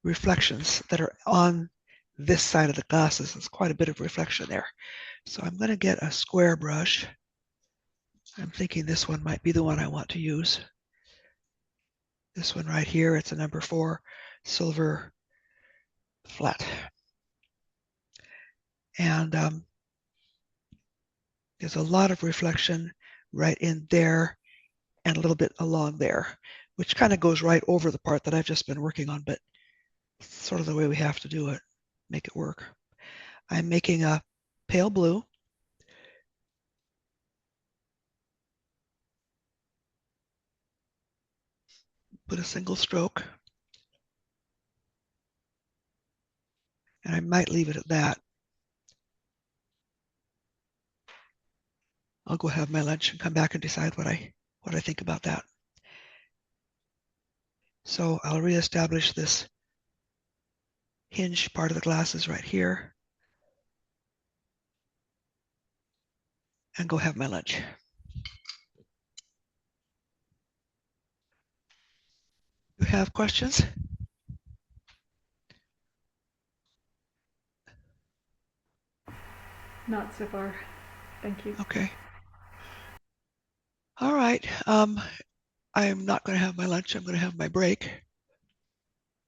reflections that are on this side of the glasses. There's quite a bit of reflection there. So I'm going to get a square brush. I'm thinking this one might be the one I want to use. This one right here, it's a number 4 silver flat. And there's a lot of reflection right in there and a little bit along there, which kind of goes right over the part that I've just been working on, but it's sort of the way we have to do it, make it work. I'm making a pale blue. Put a single stroke. And I might leave it at that. I'll go have my lunch and come back and decide what I think about that. So I'll reestablish this hinge part of the glasses right here and go have my lunch. You have questions? Not so far. Thank you. Okay. All right. I'm not going to have my lunch. I'm going to have my break.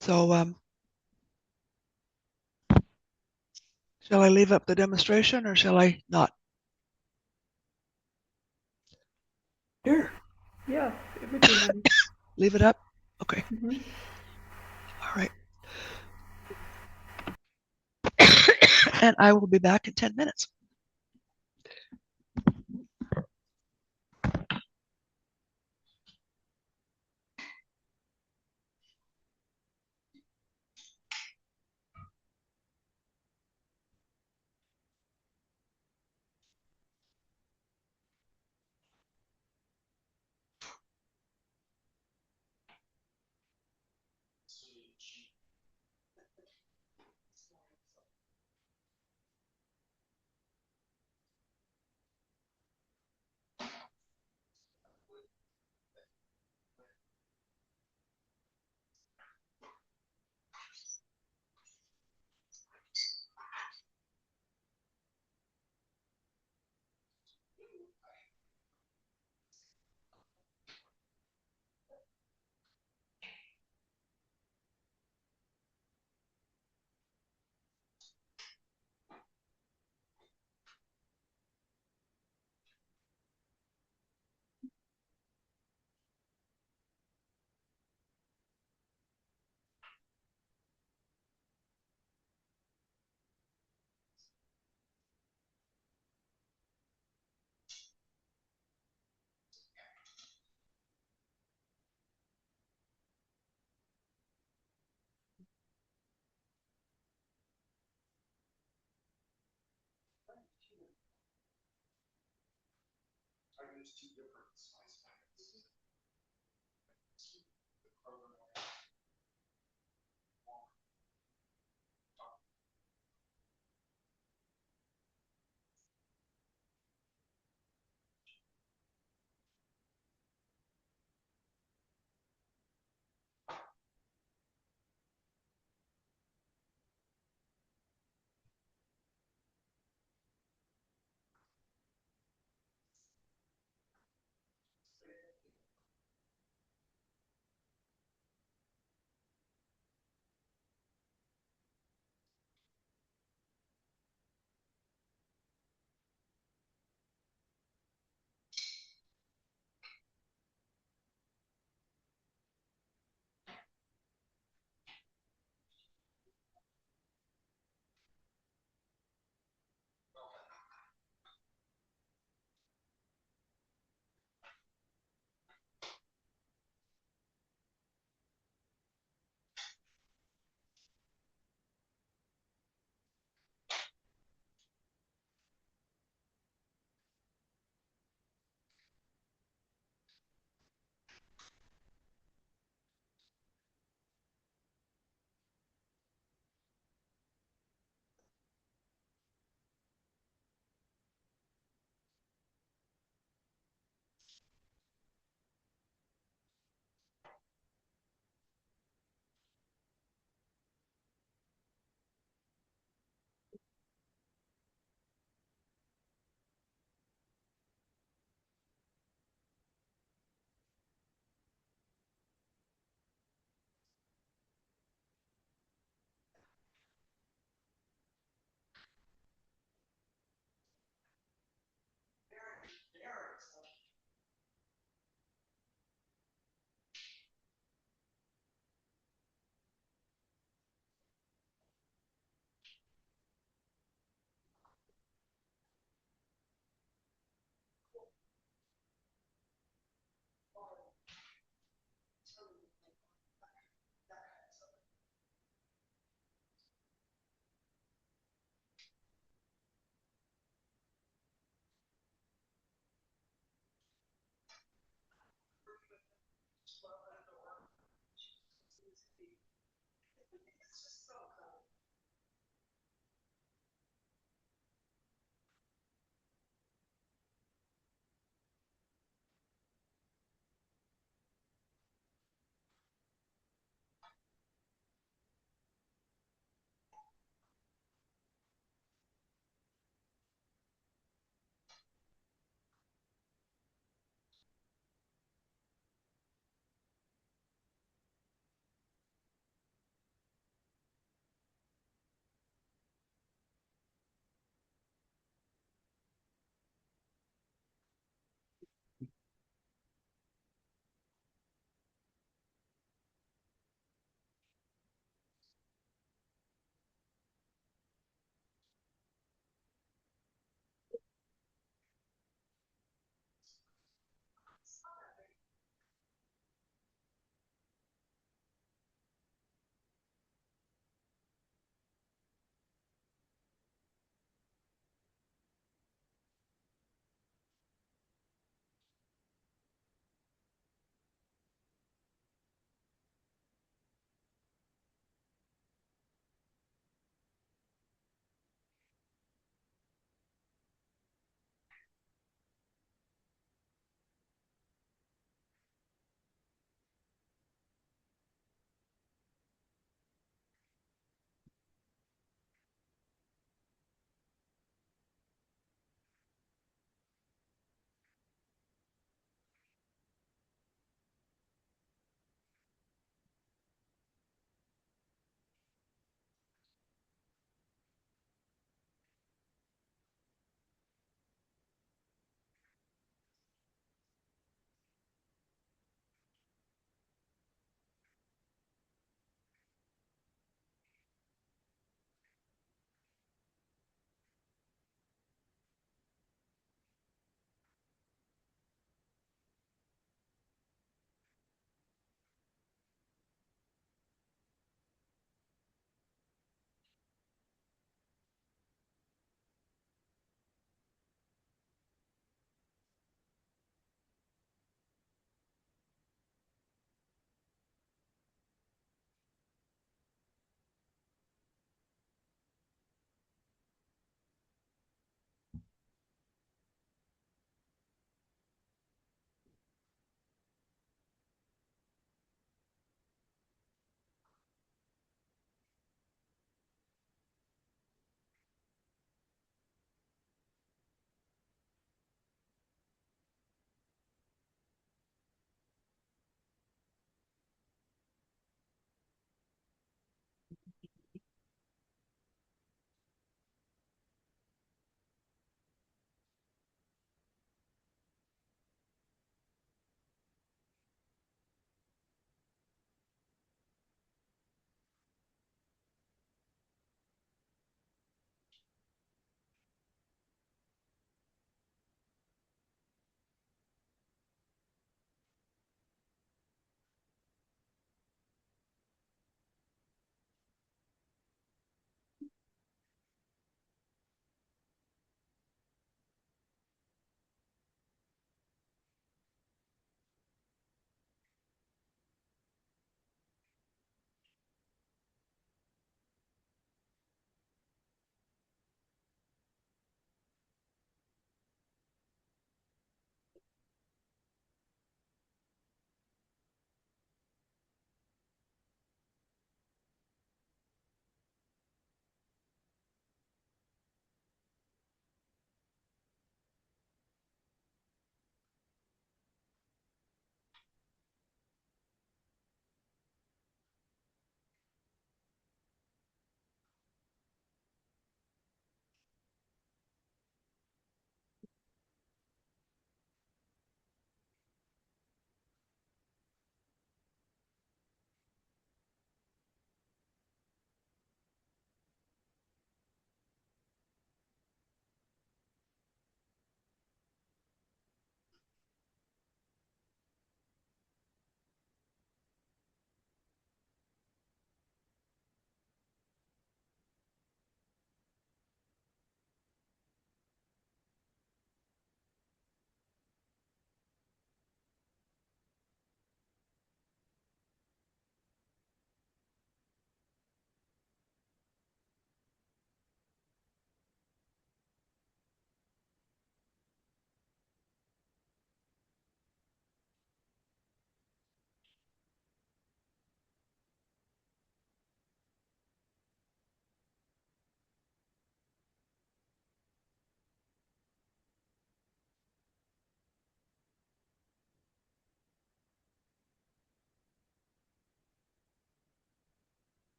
So shall I leave up the demonstration or shall I not? Here, Yeah, it would be nice. leave it up. Okay. Mhm. All right. And I will be back in 10 minutes.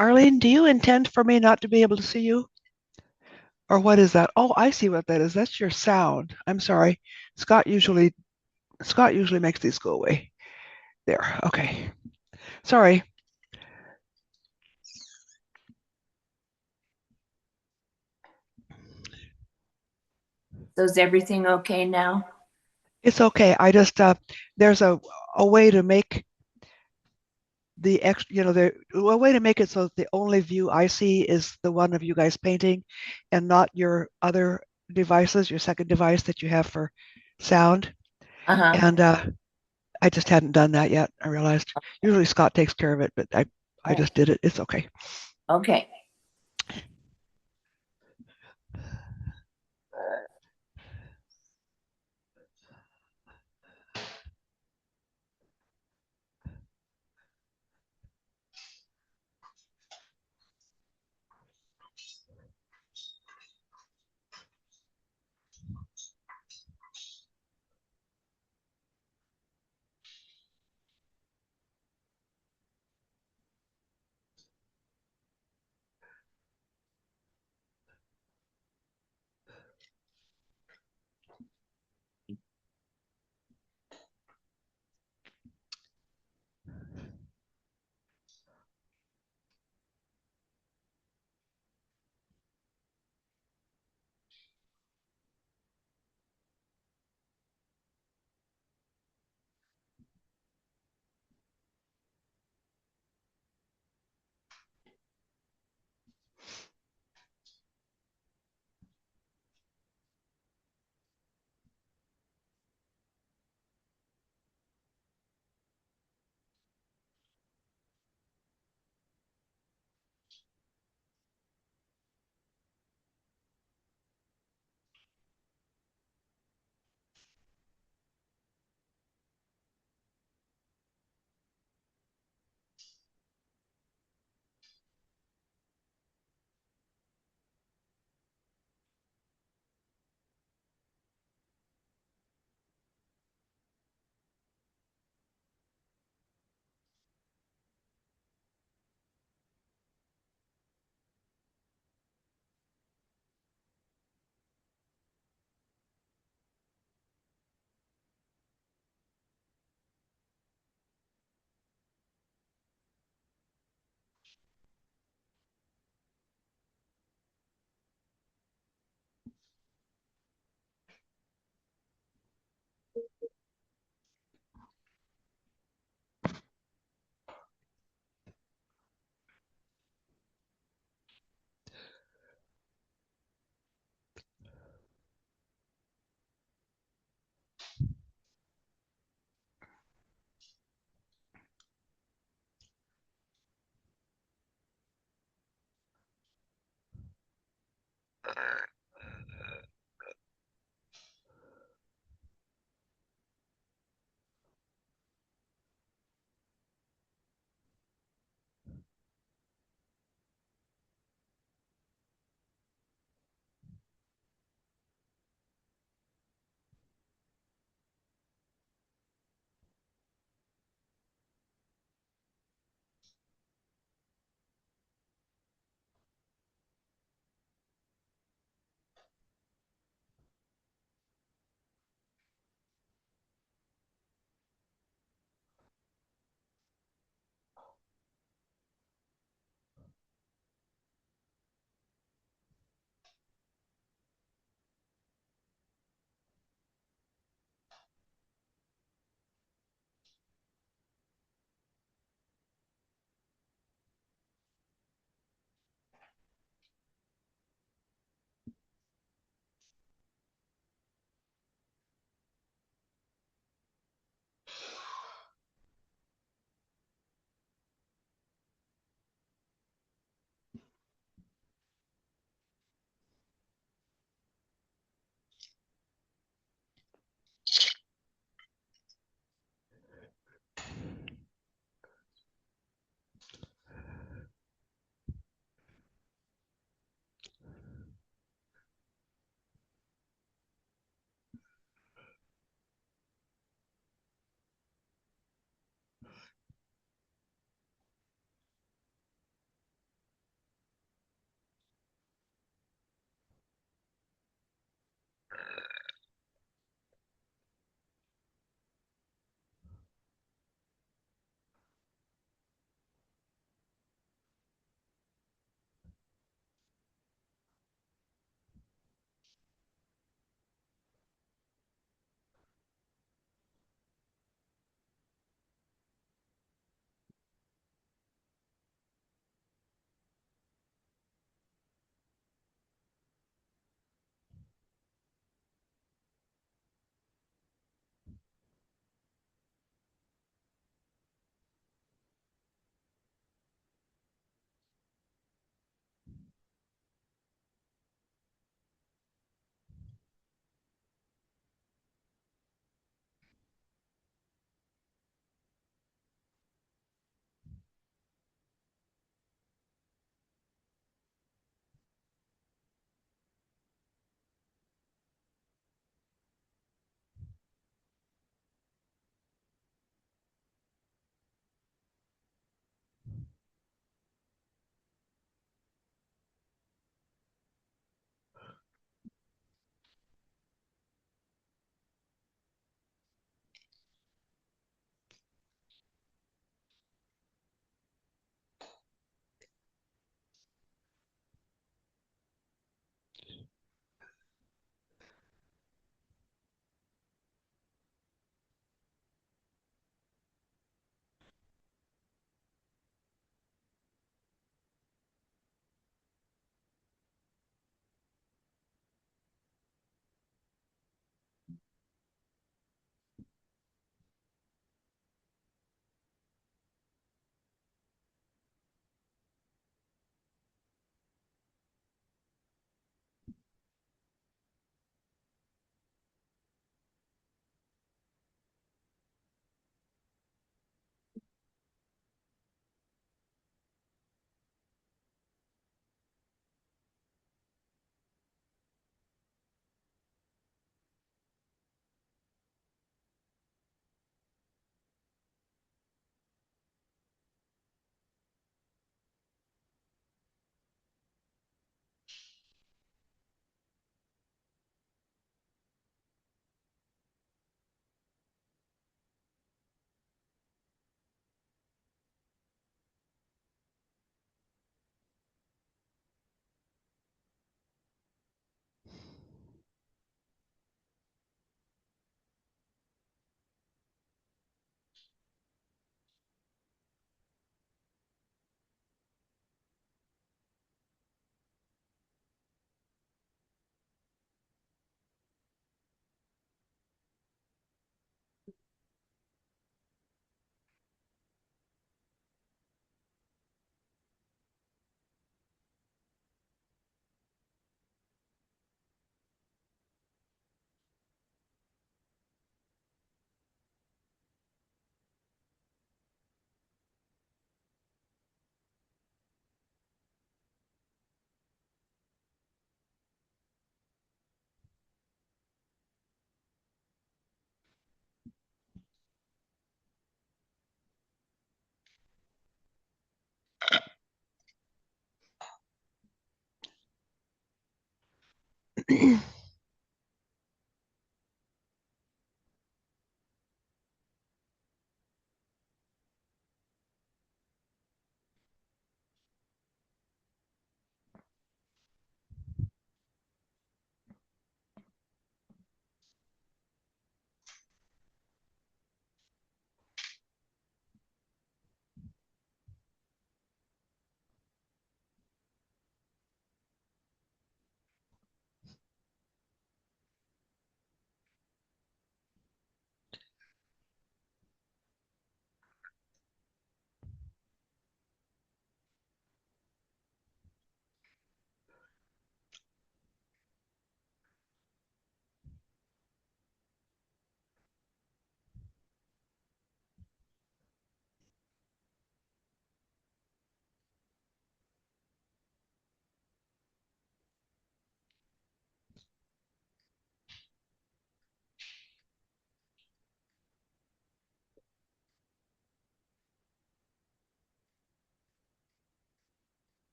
Arlene, do you intend for me not to be able to see you? Or what is that? Oh, I see what that is. That's your sound. I'm sorry. Scott usually Scott usually makes these go away. There. Okay. Sorry. So is everything okay now? It's okay. I just there's a way to make the extra, a way to make it so that the only view I see is the one of you guys painting and not your other devices, your second device that you have for sound. Uh-huh. And I just hadn't done that yet. I realized usually Scott takes care of it, but I Oh, just did it. It's okay. okay.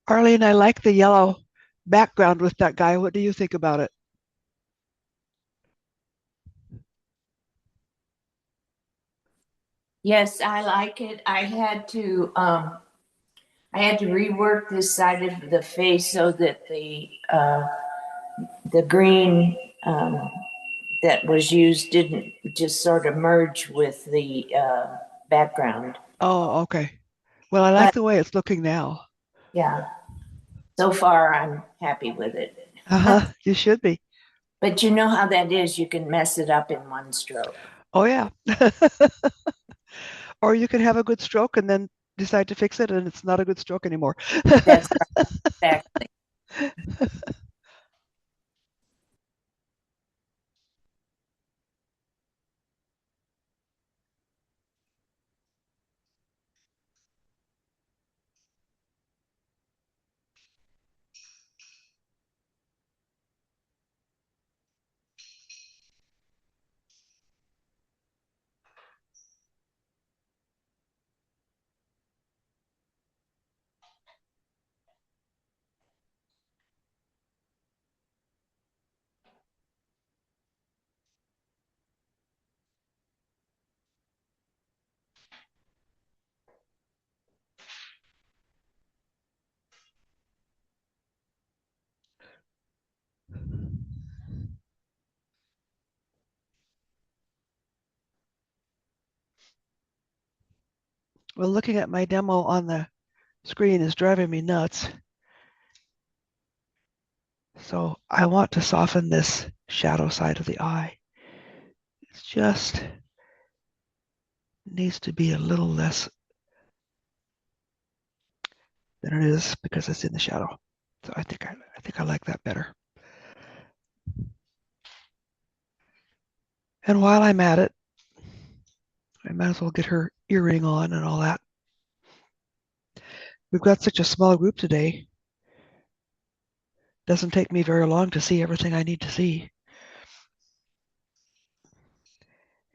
Arlene, I like the yellow background with that guy. What do you think about it? Yes, I like it. I had to rework this side of the face so that the green that was used didn't just sort of merge with the background. Oh, okay. Well, I like But the way it's looking now. yeah, so far I'm happy with it. Uh-huh. You should be. But you know how that is. You can mess it up in one stroke. Oh, yeah. Or you can have a good stroke and then decide to fix it and it's not a good stroke anymore. That's right. Exactly. Well, looking at my demo on the screen is driving me nuts. So I want to soften this shadow side of the eye. It just needs to be a little less than it is because it's in the shadow. So I think I like that better. And while I'm at it, I might as well get her earring on and all that. We've got such a small group today. Doesn't take me very long to see everything I need to see.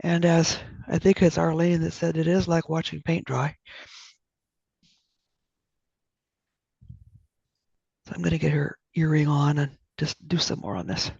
And as I think it's Arlene that said, it is like watching paint dry. So I'm going to get her earring on and just do some more on this.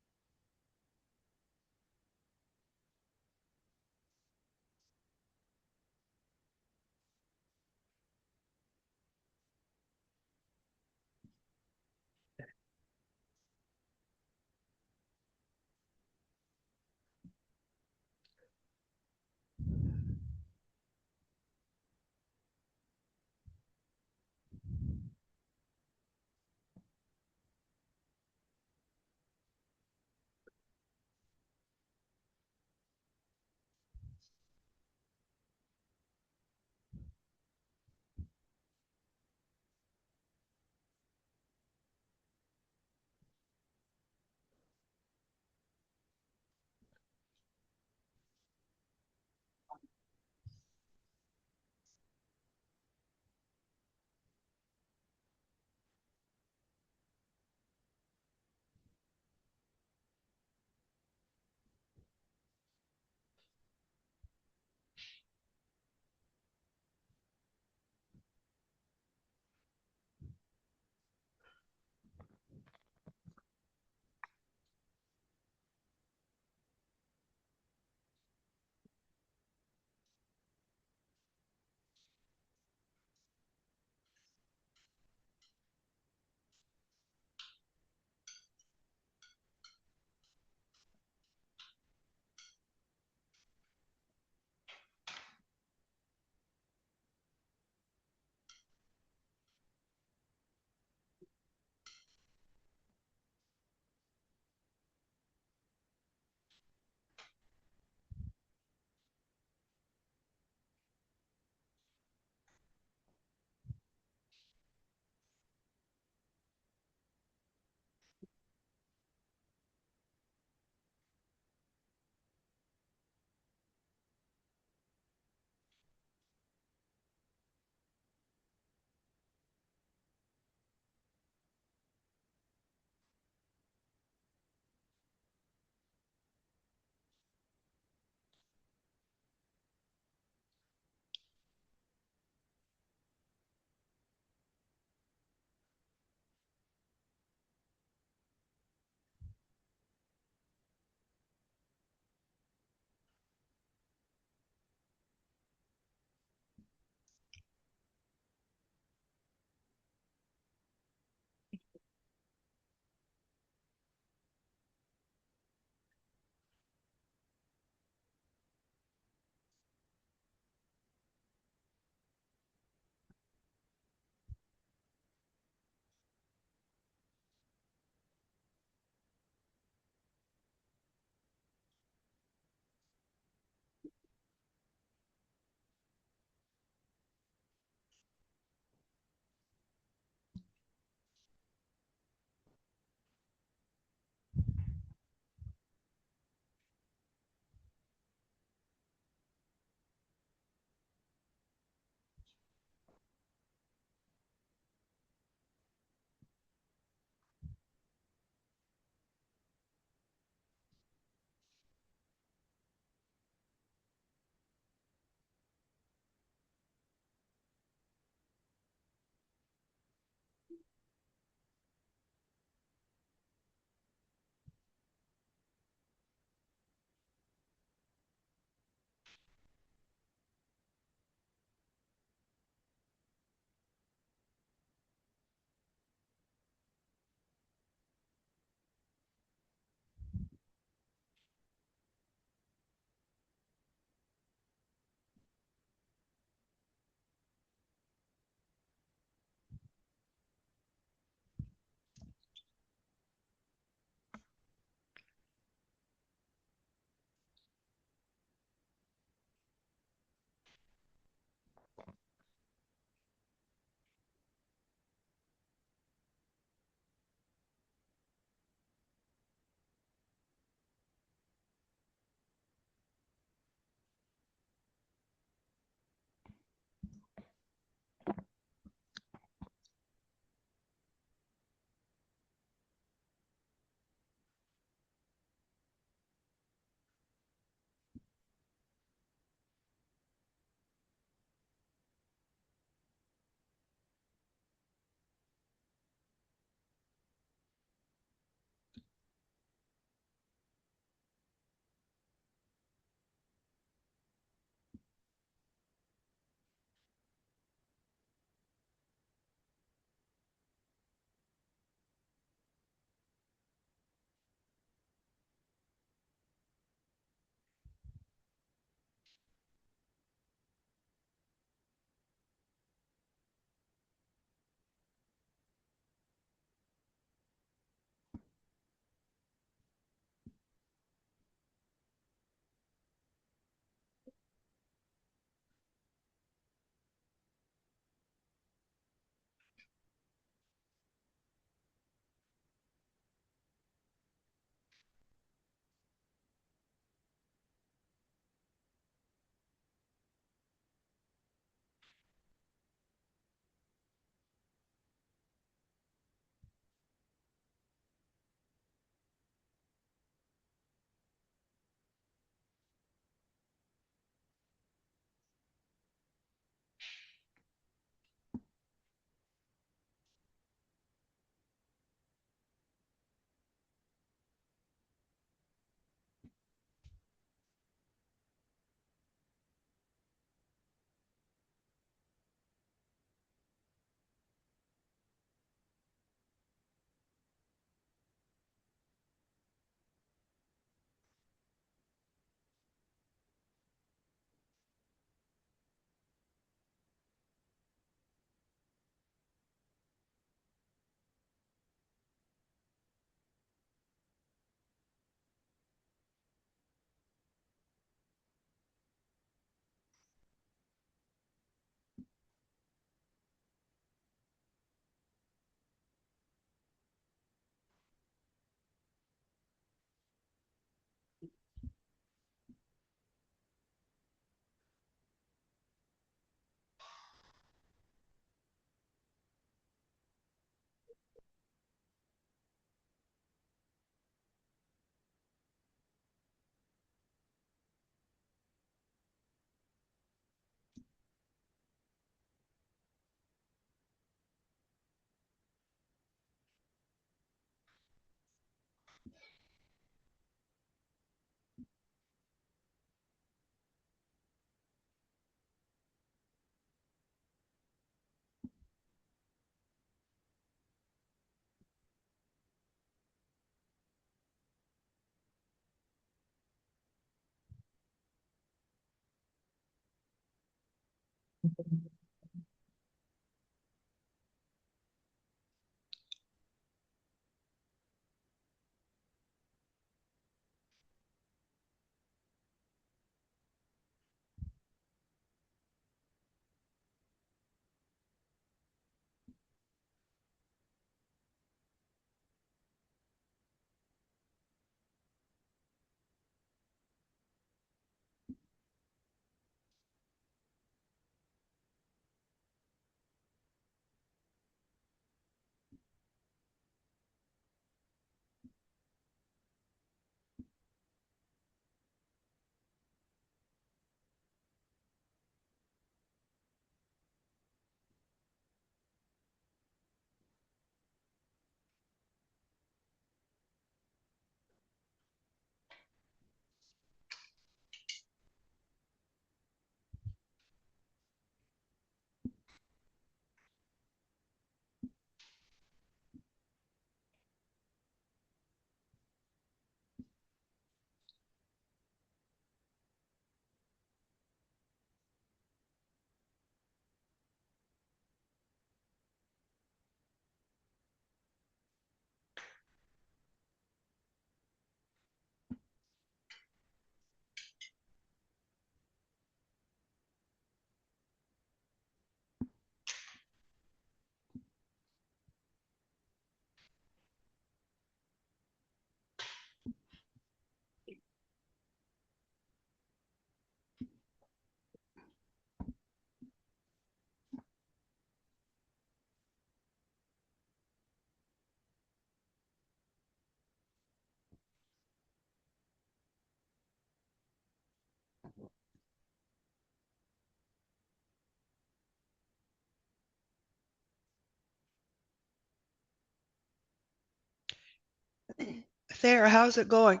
Thayer, how's it going?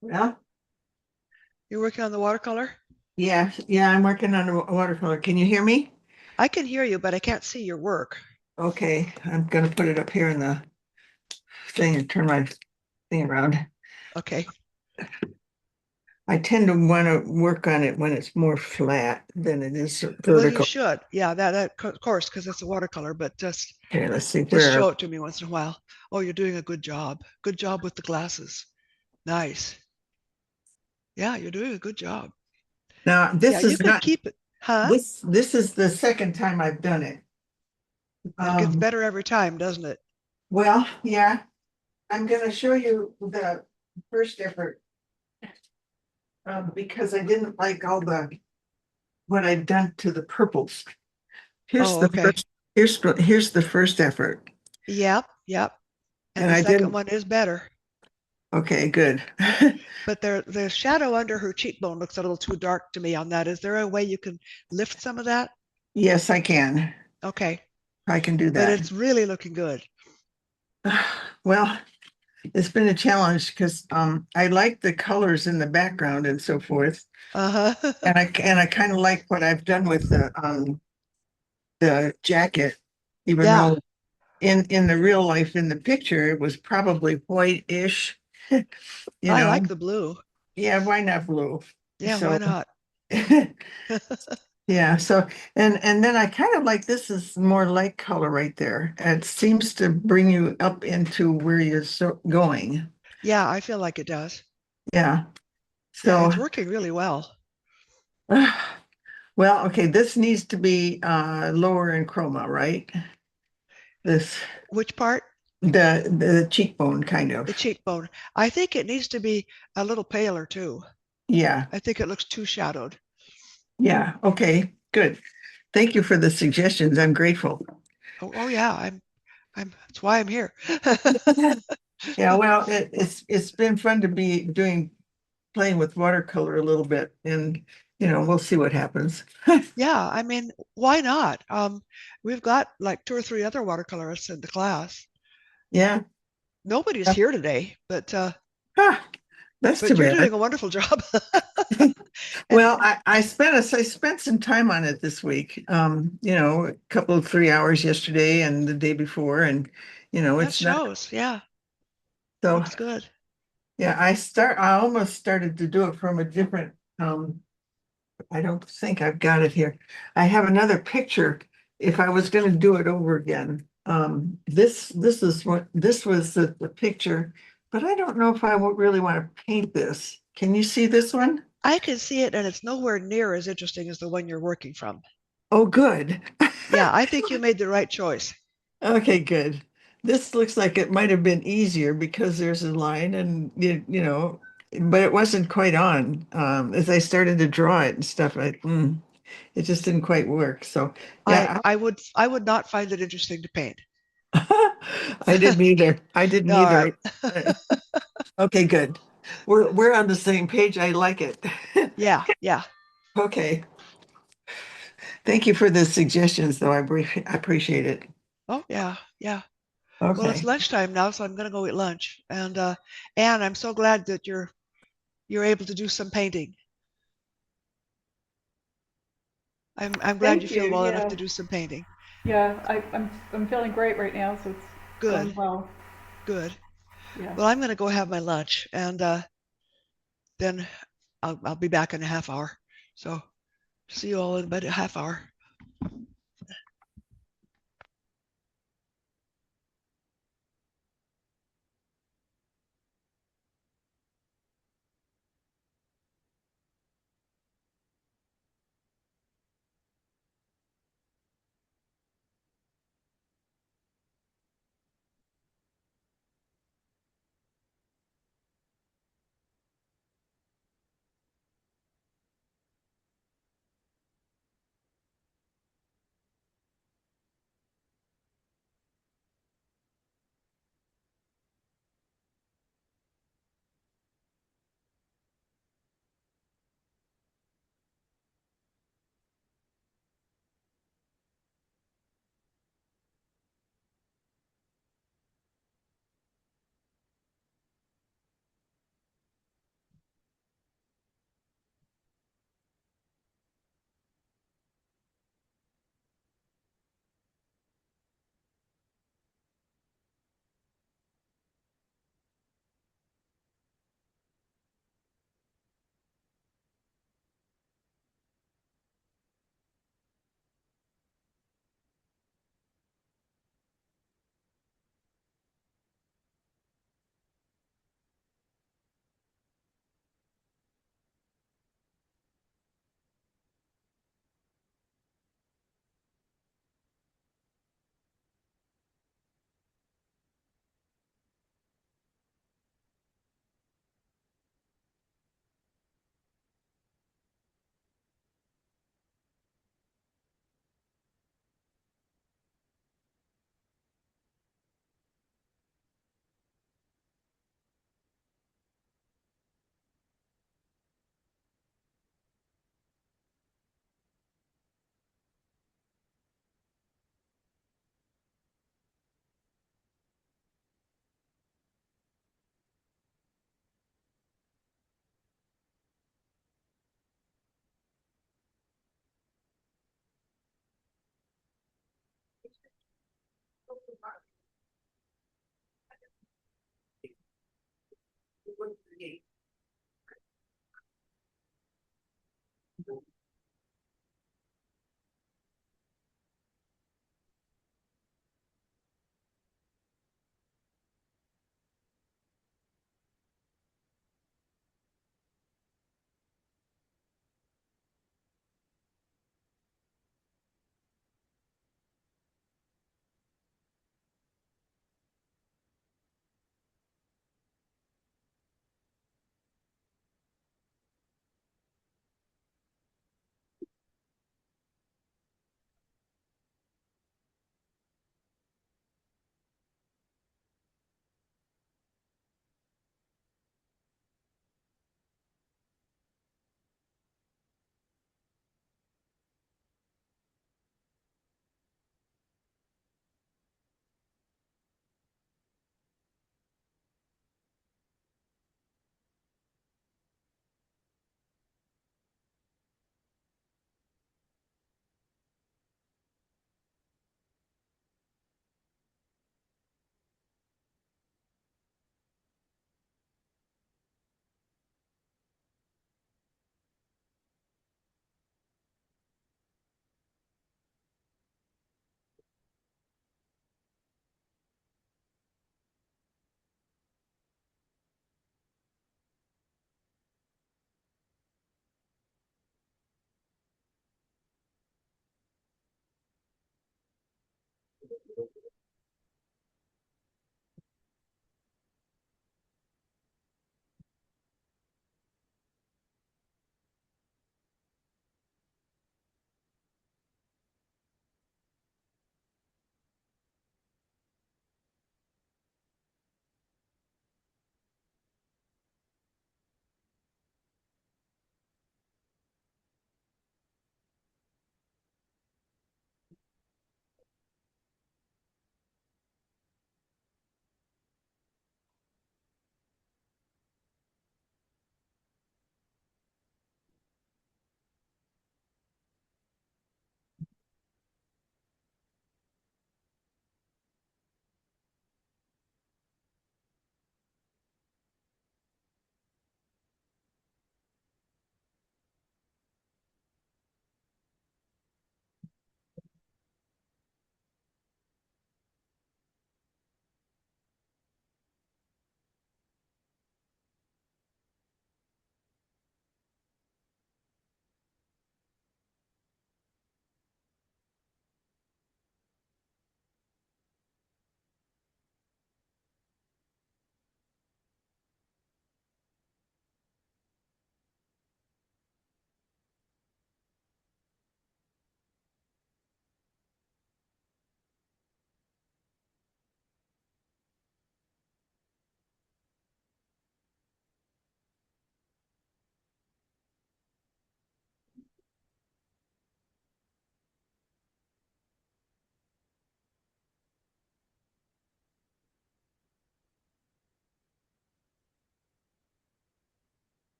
Well, You working on the watercolor? yeah, I'm working on a watercolor. Can you hear me? I can hear you, but I can't see your work. Okay, I'm gonna put it up here in the thing and turn my thing around. Okay. I tend to want to work on it when it's more flat than it is Well, you vertical. should. Yeah, that of course, because it's a watercolor, but just Okay, let's see just show where. it to me once in a while. Oh, you're doing a good job. Good job with the glasses. Nice. Yeah, you're doing a good job. Now, Yeah, this you is could not, keep it. Huh? this is the second time I've done it. It gets Um, better every time, doesn't it? well, yeah, I'm gonna show you the first effort. Because I didn't like all what I've done to the purples. Here's Oh, the okay. first, here's the first effort. Yep, yep. And And the I second didn't, one is better. okay, good. But the shadow under her cheekbone looks a little too dark to me on that. Is there a way you can lift some of that? Yes, I can. Okay. I can do But that. it's really looking good. Well, it's been a challenge because I like the colors in the background and so forth. Uh-huh. And I kind of like what I've done with the jacket, even Yeah, though in the real life in the picture it was probably white-ish, you I know. like the blue. Yeah, why not blue? Yeah, why So not? yeah, so and then I kind of like this is more light color right there. It seems to bring you up into where you're going. Yeah, I feel like it does. Yeah. Yeah, So it's working really well. well, okay, this needs to be lower in chroma, right? This Which part? the cheekbone kind The of. cheekbone. I think it needs to be a little paler too. Yeah. I think it looks too shadowed. Yeah. Okay. Good. Thank you for the suggestions. I'm grateful. Oh yeah, that's why I'm here. Yeah, well, it's been fun to be playing with watercolor a little bit, and we'll see what happens. Yeah, I mean, why not? We've got like two or three other watercolorists in the class. Yeah. Nobody's here today, Ah, that's too but you're bad. doing a wonderful job. Well, I spent some time on it this week. A couple of 3 hours yesterday and the day before, and That it's not shows. Yeah, so. looks good. Yeah, I almost started to do it from a different I don't think I've got it here. I have another picture. If I was going to do it over again, this is what this was the picture, but I don't know if I would really want to paint this. Can you see this one? I can see it, and it's nowhere near as interesting as the one you're working from. Oh, good. Yeah, I think you made the right choice. Okay, good. This looks like it might have been easier because there's a line and you know, but it wasn't quite on. As I started to draw it and stuff, it just didn't quite work. So yeah, I would not find it interesting to paint. I didn't either. I didn't All right. either. Okay, good. We're on the same page. I like it. Yeah, yeah. Okay. Thank you for the suggestions, though. I appreciate it. Oh, yeah, yeah. Well, it's Okay. lunchtime now, so I'm gonna go eat lunch. And Anne, I'm so glad that you're able to do some painting. I'm glad you Thank feel you. well enough Yeah. to do some painting. Yeah. I'm feeling great right now, so it's Good, going well. good. Yeah. Well, I'm gonna go have my lunch, and then I'll be back in a half hour. So see you all in about a half hour.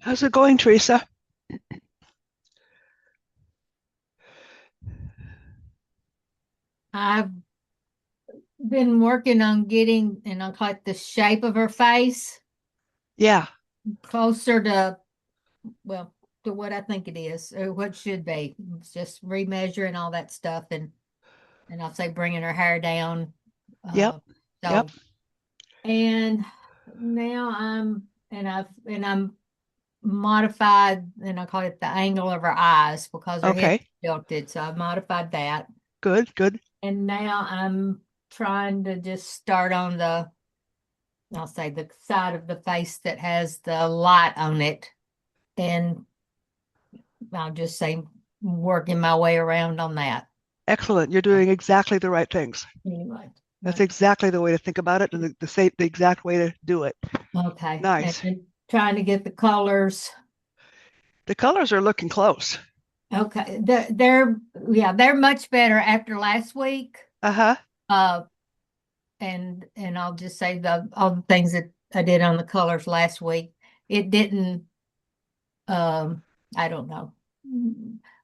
How's it going, Teresa? I've been working on getting, and I'll call it the shape of her face Yeah, closer to, well, to what I think it is, or what should be. It's just remeasuring all that stuff, and I'll say bringing her hair down. yep, Uh, yep. so, and now I'm modified, and I call it the angle of her eyes because her head's Okay, tilted. So I've modified that. good, good. And now I'm trying to just start on I'll say the side of the face that has the light on it. And I'll just say working my way around on that. Excellent. You're doing exactly the right things. Anyway. That's exactly the way to think about it and the exact way to do it. Okay. Nice. And trying to get the colors. The colors are looking close. Okay. They're much better after last week. Uh-huh. Uh, and I'll just say all the things that I did on the colors last week, it didn't, I don't know,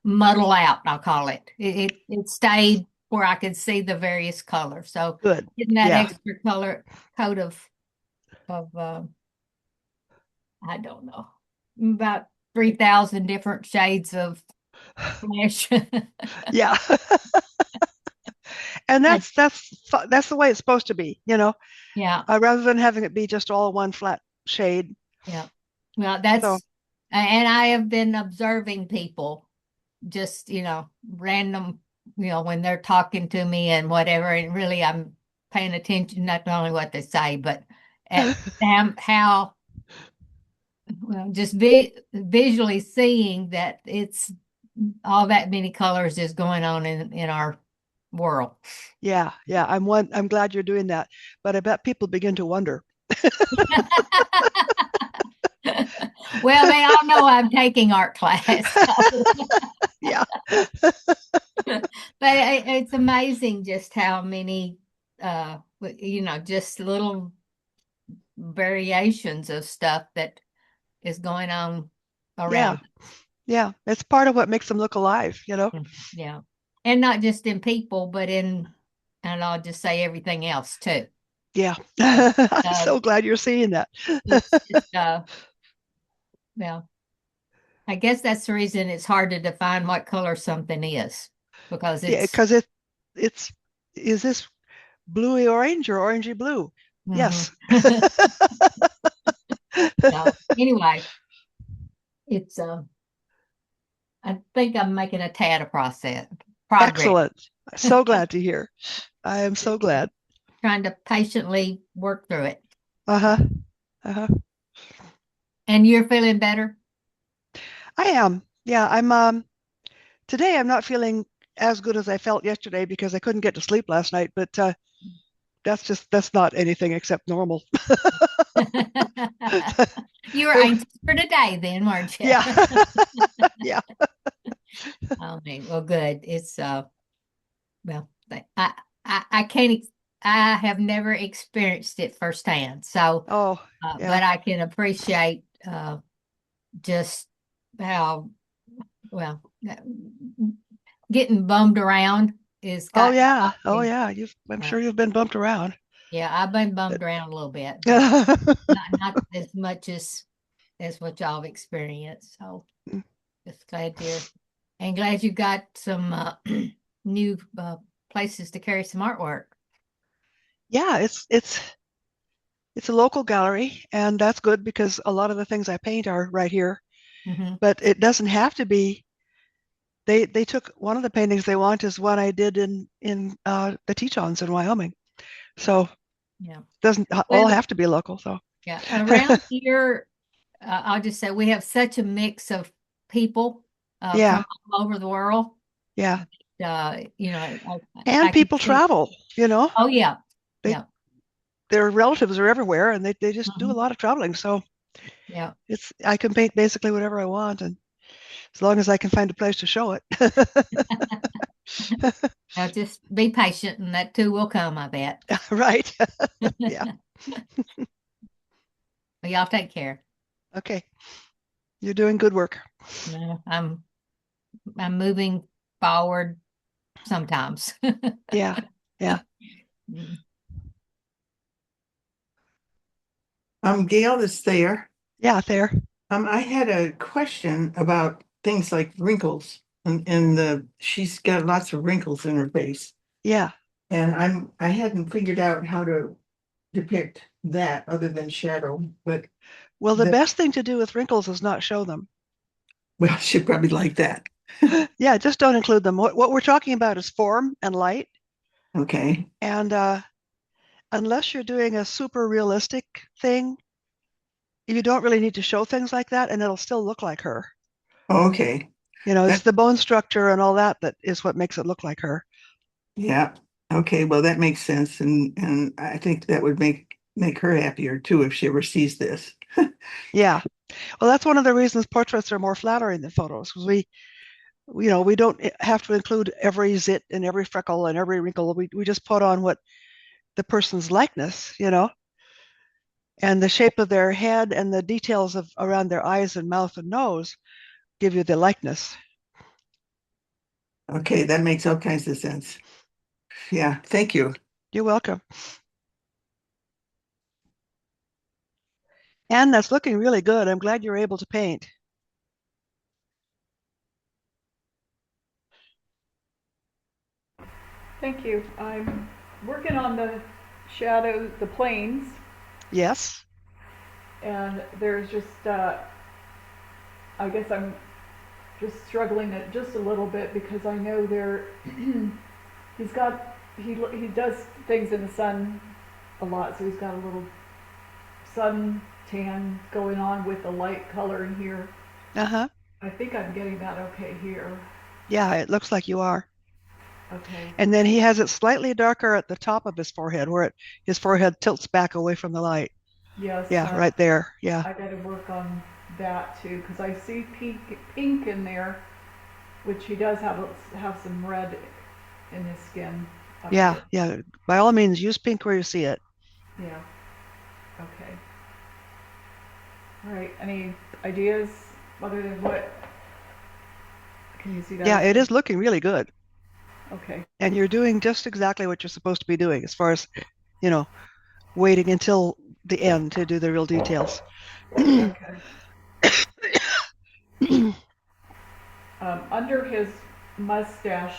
muddle out, I'll call it. It stayed where I could see the various colors. So Good. getting that Yeah. extra color coat of I don't know, about 3,000 different shades of flesh. Yeah. And that's the way it's supposed to be, Yeah. rather than having it be just all one flat shade. Yeah. Well, So and I have been observing people just, random, when they're talking to me and whatever. And really, I'm paying attention not only what they say, but at how, well, just visually seeing that it's all that many colors is going on in our world. yeah, I'm glad you're doing that. But I bet people begin to wonder. Well, they all know I'm taking art class. Yeah. But it's amazing just how many, just little variations of stuff that is going on Yeah. around. Yeah. It's part of what makes them look alive, Yeah. And not just in people, but and I'll just say everything else too. Yeah. I'm so glad you're seeing that. Well, I guess that's the reason it's hard to define what color something is, because Yeah, it's because it's is this bluey orange or orangey blue? Yes. So, anyway, it's I think I'm making a tad of progress. Excellent. So glad to hear. I am so glad. Trying to patiently work through it. Uh-huh. Uh-huh. And you're feeling better? I am. Yeah, today I'm not feeling as good as I felt yesterday because I couldn't get to sleep last night, but that's not anything except normal. You were anxious for today then, weren't you? Yeah. Yeah. Oh, man. Well, good. It's well, I can't I have never experienced it firsthand. So, Oh, yeah. but I can appreciate just how well getting bummed around is Oh got yeah. Oh me. yeah. I'm sure you've been bumped around. Yeah, I've been bummed around a little bit, but not as much as what y'all have experienced. So just glad you're and glad you got some new places to carry some artwork. Yeah, it's a local gallery, and that's good because a lot of the things I paint are right here. Hmm. But it doesn't have to be. They took one of the paintings they want is one I did in the Tetons in Wyoming. So it Yeah. doesn't all Well, have to be local. So yeah. Around here, I'll just say we have such a mix of people yeah, from all over the world. yeah. You know, And I can people see. travel, you know. Oh yeah, They yeah, their relatives are everywhere and they just do a mhm, lot of traveling. So yeah. I can paint basically whatever I want, and as long as I can find a place to show it. Now just be patient, and that too will come. I bet. Right. Yeah. Well, y'all take care. Okay. You're doing good work. Yeah, I'm moving forward sometimes. Yeah. Yeah. Mm. Gail is there. Yeah, there. I had a question about things like wrinkles, and she's got lots of wrinkles in her face, Yeah. and I hadn't figured out how to depict that other than shadow, but Well, the the best thing to do with wrinkles is not show them. well, she probably like that. Yeah, just don't include them. What we're talking about is form and light. Okay, And unless you're doing a super realistic thing, you don't really need to show things like that, and it'll still look like her. okay, You know, it's that the bone structure and all that that is what makes it look like her. yeah, okay. Well, that makes sense, and I think that would make her happier too if she ever sees this. Yeah. Well, that's one of the reasons portraits are more flattering than photos, because we don't have to include every zit and every freckle and every wrinkle. We just put on what the person's likeness, and the shape of their head and the details of around their eyes and mouth and nose give you the likeness. Okay, that makes all kinds of sense. Yeah, thank you. You're welcome. And that's looking really good. I'm glad you're able to paint. Thank you. I'm working on the shadow, the planes, Yes. and there's just, I guess I'm just struggling it just a little bit because I know he's got, he does things in the sun a lot, so he's got a little sun tan going on with the light color in here. Uh-huh. I think I'm getting that okay here. Yeah, it looks like you are. Okay. And then he has it slightly darker at the top of his forehead, where his forehead tilts back away from the light. Yes. Yeah, right there. Yeah. I got to work on that too because I see pink in there, which he does have some red in his skin. Yeah, Here. yeah. By all means, use pink where you see it. Yeah. Okay. All right. Any ideas other than what? Can you see that? Yeah, it is looking really good. Okay. And you're doing just exactly what you're supposed to be doing as far as, waiting until the end to do the real details. Okay. Under his mustache,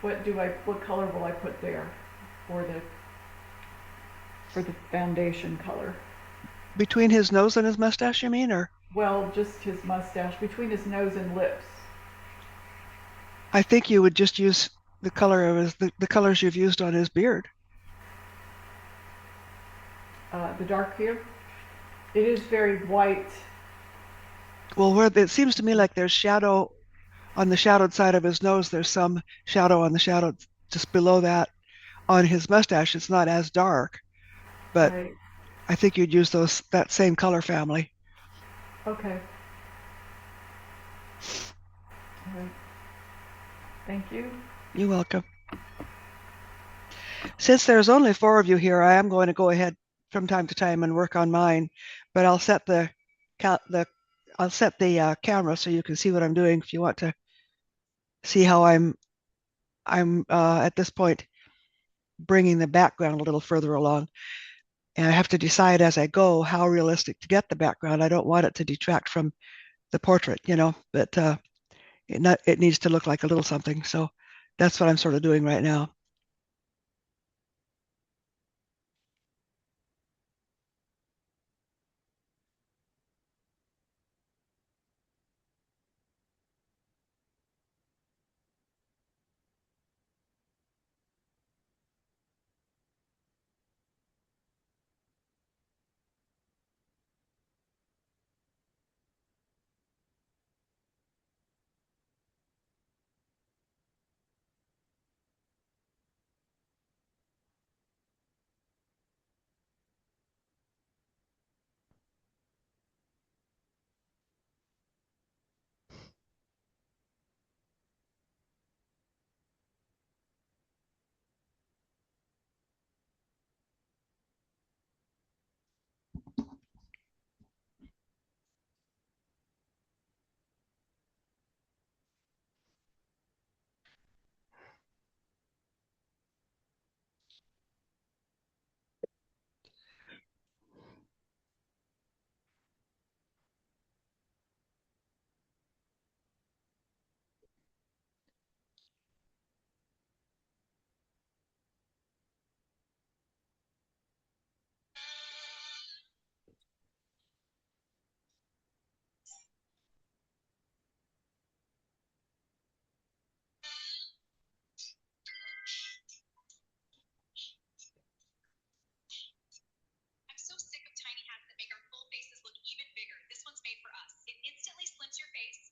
what color will I put there for the foundation color? Between his nose and his mustache, you mean? Or Well, just his mustache, between his nose and lips. I think you would just use the color of the colors you've used on his beard. The dark here. It is very white. Well, where it seems to me like there's shadow on the shadowed side of his nose, there's some shadow on the shadow just below that on his mustache, it's not as dark, but Right. I think you'd use that same color family. Okay. All right. Thank you. You're welcome. Since there's only four of you here, I am going to go ahead from time to time and work on mine, but I'll set the I'll set the camera so you can see what I'm doing if you want to see how I'm at this point bringing the background a little further along. And I have to decide as I go how realistic to get the background. I don't want it to detract from the portrait, but it needs to look like a little something. So that's what I'm sort of doing right now. I'm so sick of tiny hats that make our full faces look even bigger. This one's made for us. It instantly slims your face.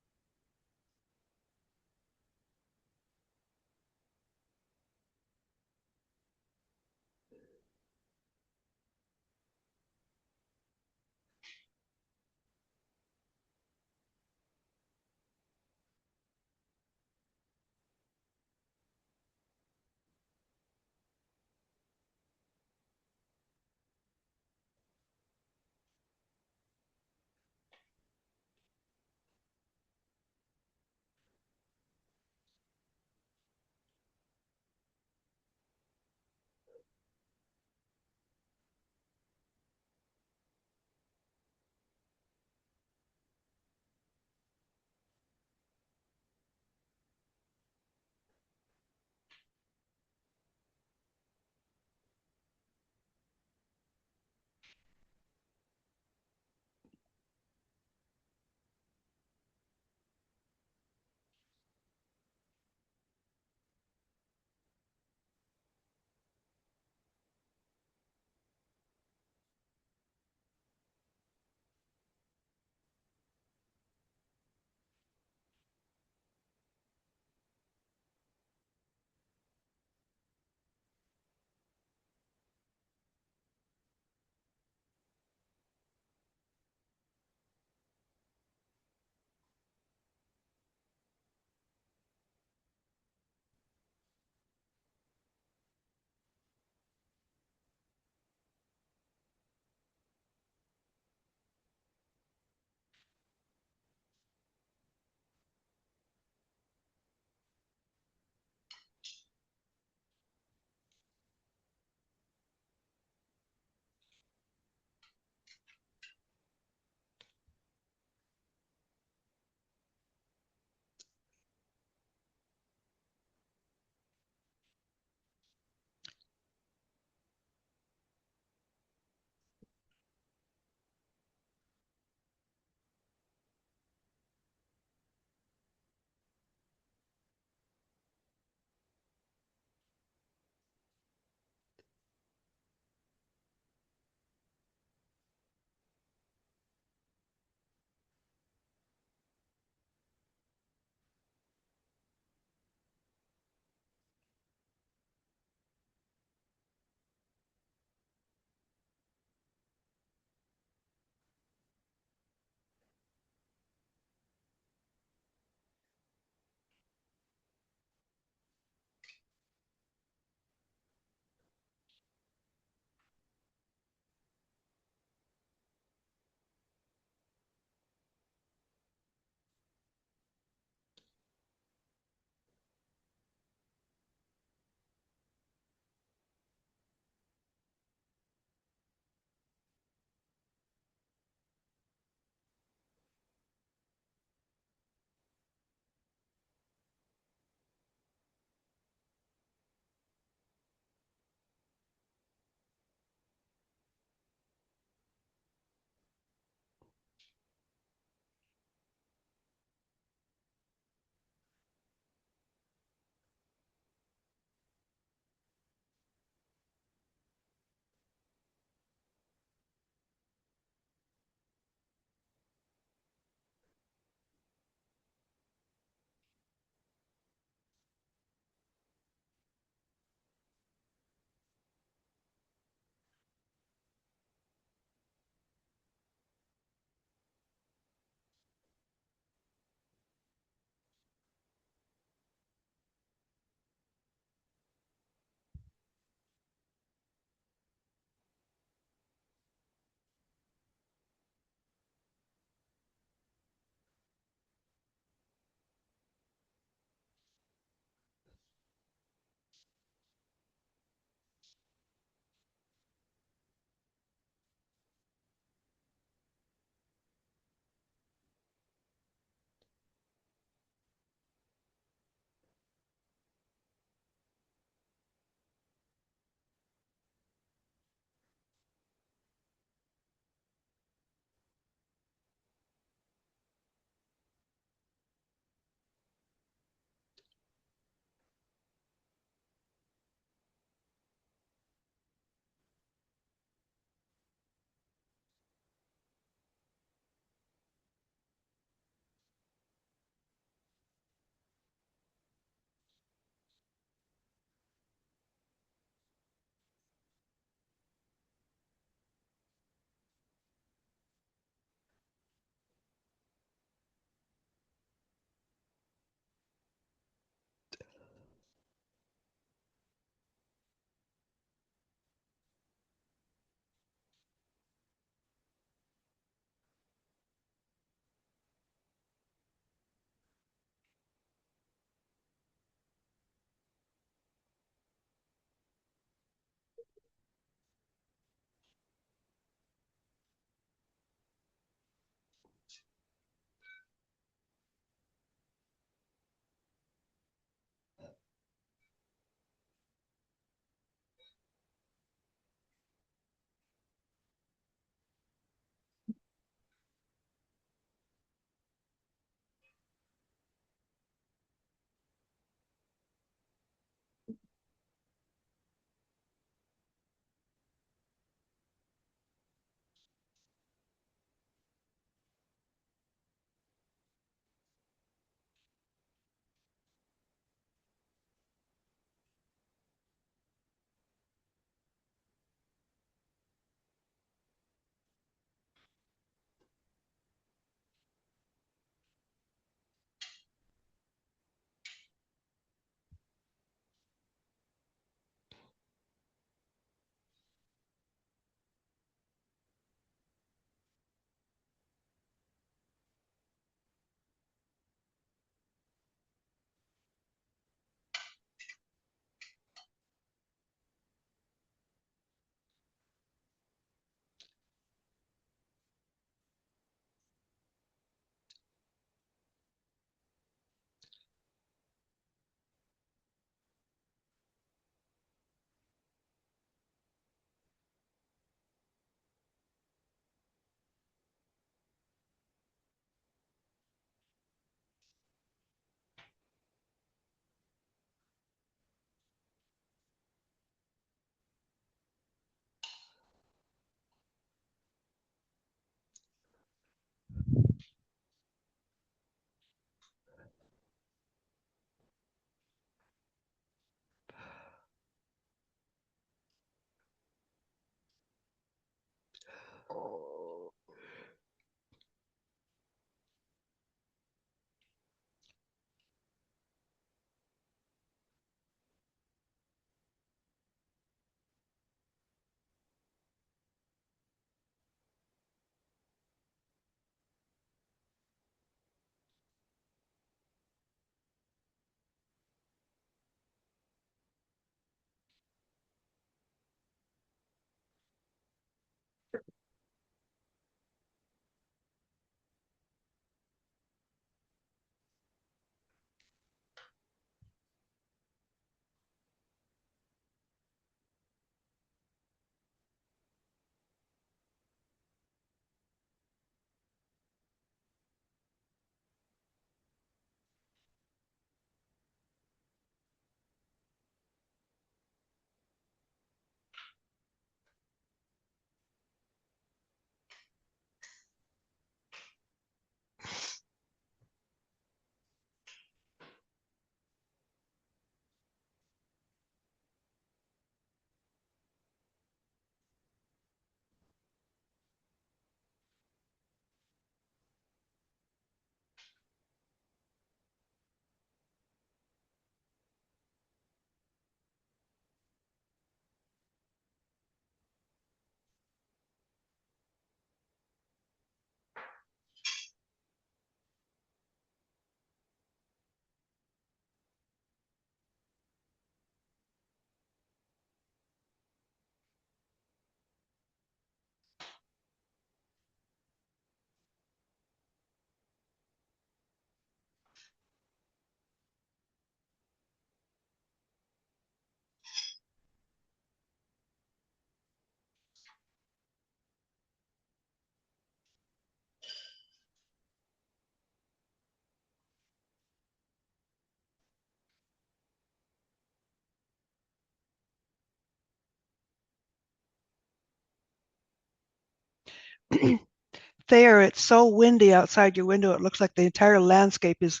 Thayer, it's so windy outside your window. It looks like the entire landscape is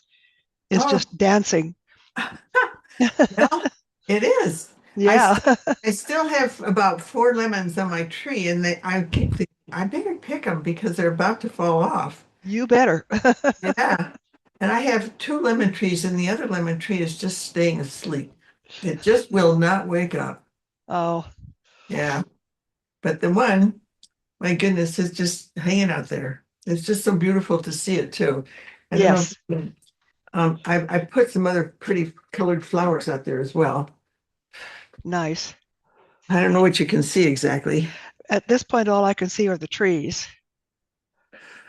Oh, just dancing. well, it is. Yeah. I still have about 4 lemons on my tree, and I keep thinking I better pick them because they're about to fall off. You better. Yeah. And I have 2 lemon trees, and the other lemon tree is just staying asleep. It just will not wake up. Oh, Yeah. But the one, my goodness, is just hanging out there. It's just so beautiful to see it too. I don't yes. know. I put some other pretty colored flowers out there as well. Nice. I don't know what you can see exactly. At this point, all I can see are the trees.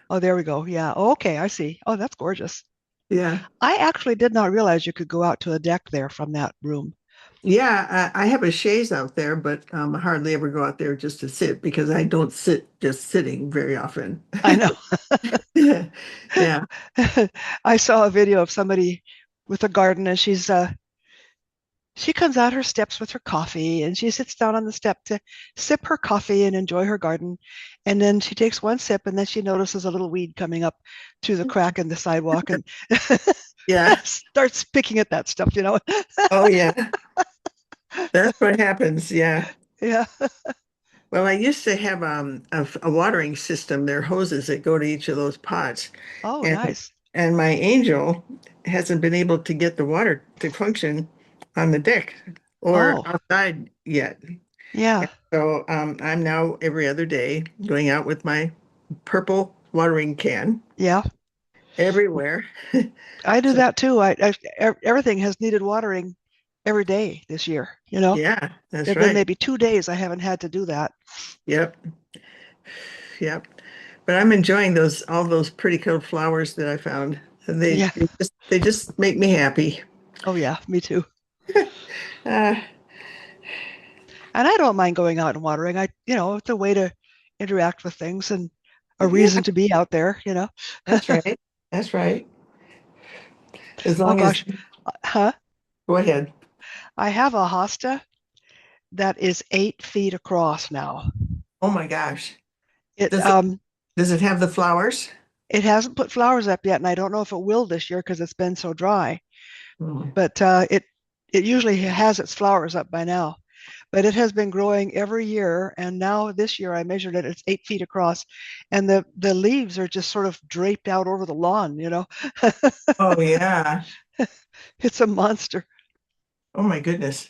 Oh, there we go. Yeah. Oh, okay, I see. Oh, that's gorgeous. Yeah. I actually did not realize you could go out to a deck there from that room. Yeah, I have a chaise out there, but I hardly ever go out there just to sit because I don't sit just sitting very often. I know. Yeah. I saw a video of somebody with a garden and she comes out her steps with her coffee and she sits down on the step to sip her coffee and enjoy her garden. And then she takes one sip and then she notices a little weed coming up through the crack in the sidewalk and Yeah. starts picking at that stuff, you know? Oh, yeah. That's what happens. Yeah. Yeah. Well, I used to have a watering system. There are hoses that go to each of those pots. Oh, And nice. and my angel hasn't been able to get the water to function on the deck or Oh, outside yet. yeah. So I'm now every other day going out with my purple watering can Yeah. everywhere. I do So that too. Everything has needed watering every day this year, you know? yeah, that's There've been right. maybe 2 days I haven't had to do that. Yep, yep. But I'm enjoying those all those pretty cool flowers that I found. And Yeah. they just make me happy. Oh, yeah. Me too. Uh, And I don't mind going out and watering. It's a way to interact with things and a yeah, reason to be out there, you know? that's right. That's right. As Oh long as gosh. Huh? go ahead. I have a hosta that is 8 feet across now. Oh my gosh. It Does it does it have the flowers? it hasn't put flowers up yet, and I don't know if it will this year because it's been so dry. Hmm. But it usually has its flowers up by now. but it has been growing every year. And now this year I measured it, it's 8 feet across, and the leaves are just sort of draped out over the lawn, you know. Oh, yeah. It's a monster. Oh, my goodness.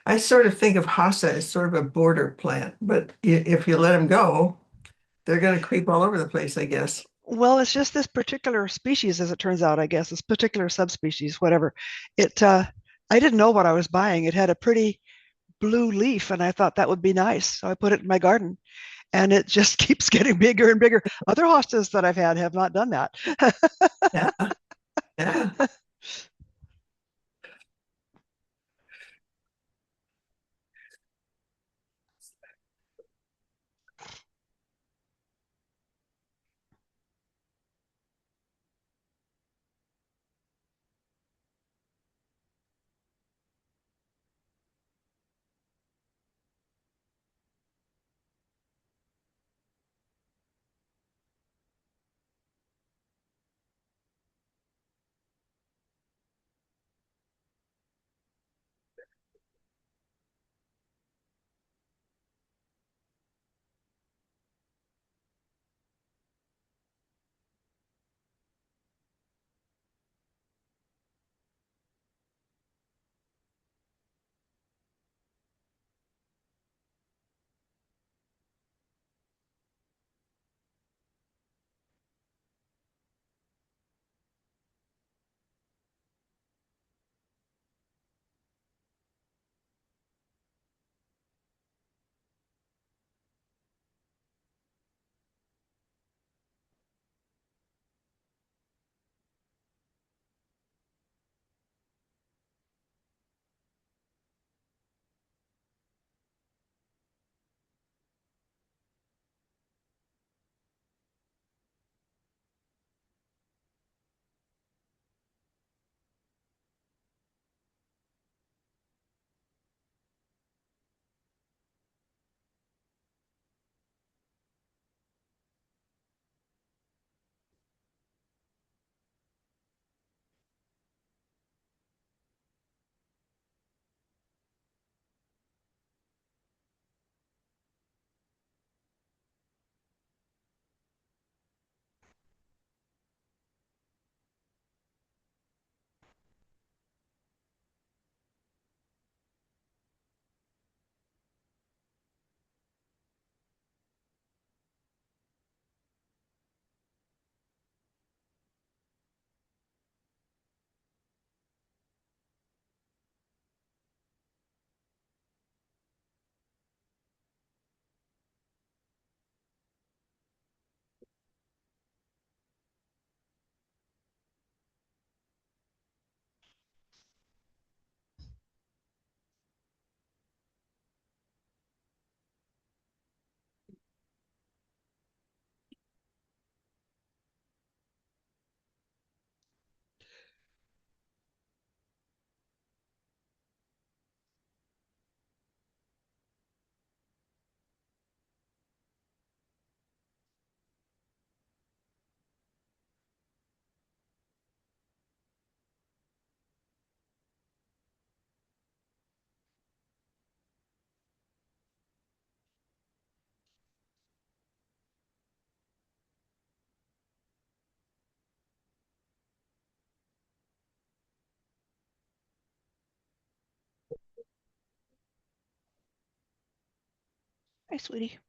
I sort of think of Hassa as sort of a border plant, but if you let them go, they're going to creep all over the place, I guess. Well, it's just this particular species, as it turns out, I guess, this particular subspecies, whatever. It, I didn't know what I was buying. It had a pretty blue leaf, and I thought that would be nice. So I put it in my garden, and it just keeps getting bigger and bigger. Other hostas that I've had have not done that. Yeah, yeah. Hi, sweetie.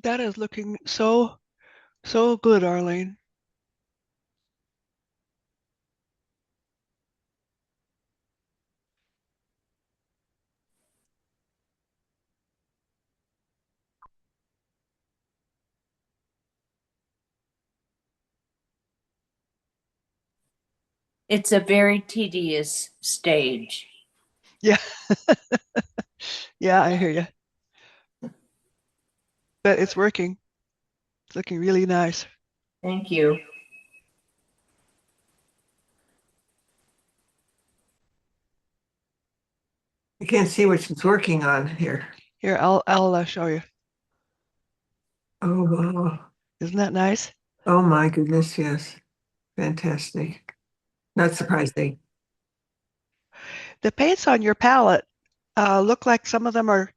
That is looking so, so good, Arlene. It's a very tedious stage. Yeah. Yeah, I hear you. But it's working. It's looking really nice. Thank you. I can't see what she's working on here. Here, I'll show you. Oh, wow. Isn't that nice? Oh my goodness, yes. Fantastic. Not surprising. The paints on your palette look like some of them are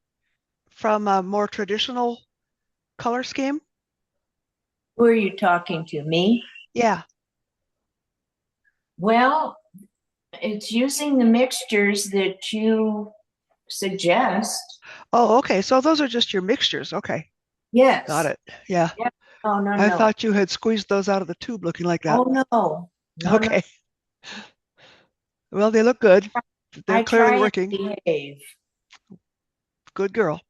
from a more traditional color scheme. Who are you talking to? Me? Yeah. Well, it's using the mixtures that you suggest. Oh, okay. So those are just your mixtures. Okay. Yes. Got it. Yeah. Yeah. Oh, no, I no. thought you had squeezed those out of the tube looking like that. Oh, no. No, no. Okay. Well, they look good. They're I clearly try and working. behave. Good girl.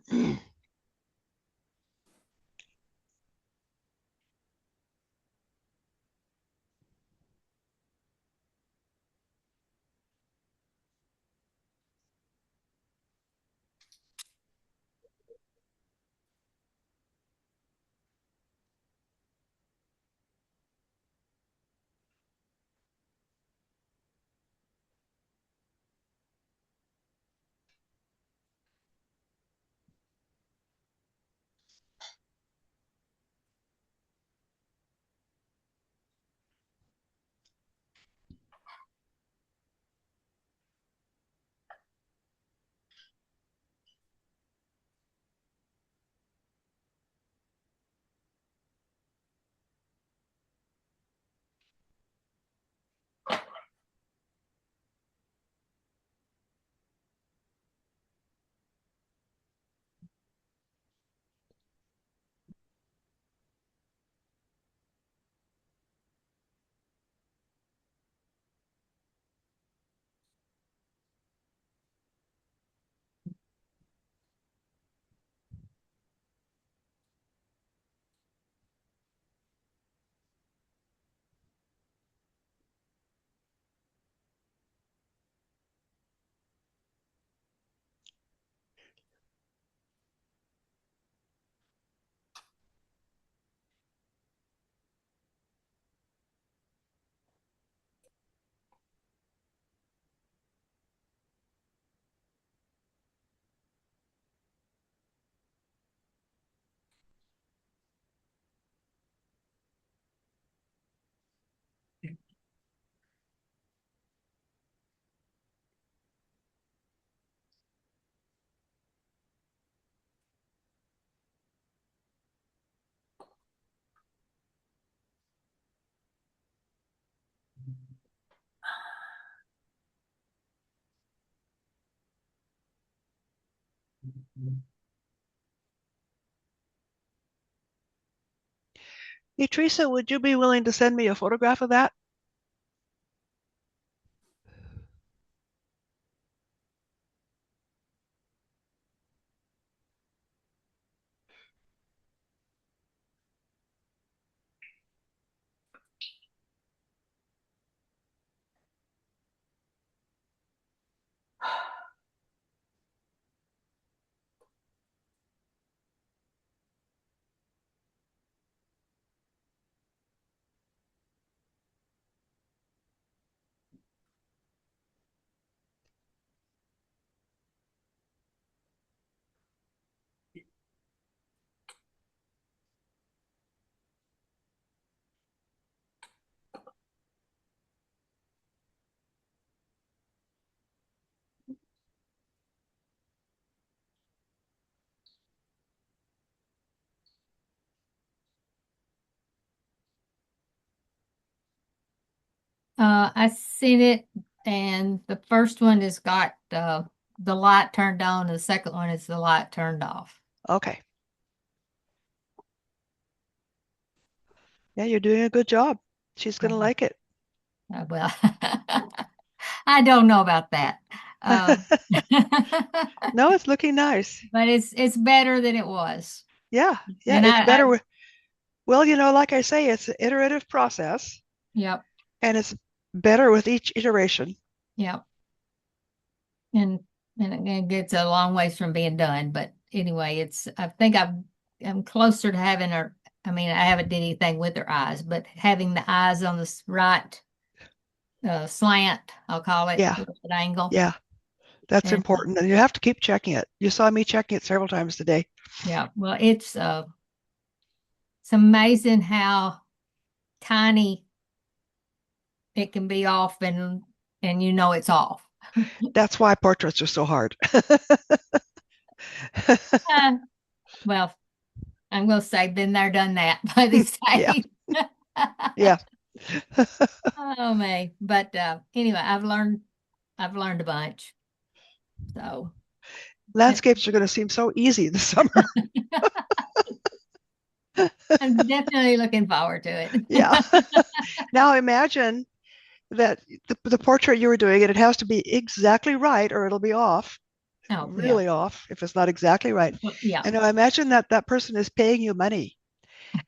Hey, Teresa, would you be willing to send me a photograph of that? I seen it, and the first one has got the light turned on, and the second one is the light turned off. Okay. Yeah, you're doing a good job. She's gonna like it. Well, I don't know about that. No, it's looking nice. But it's better than it was. Yeah, yeah, And it's I better with, well, like I say, it's an iterative process yep, and it's better with each iteration. yep. And it gets a long ways from being done. But anyway, I think I'm closer to having her. I mean, I haven't did anything with her eyes, but having the eyes on the right slant, I'll call it, Yeah, an angle. yeah, that's And important. And you have to keep checking it. You saw me checking it several times today. yeah, well, it's amazing how tiny it can be off, and it's off. That's why portraits are so hard. Uh, well, I'm gonna say been there, done that by these Yeah, days. yeah. Oh man. But anyway, I've learned a bunch. So Landscapes are going to seem so easy this summer. I'm definitely looking forward to it. Yeah. Now imagine that the portrait you were doing, and it has to be exactly right or it'll be off. Oh, really off if it's not exactly right. yeah. And I imagine that that person is paying you money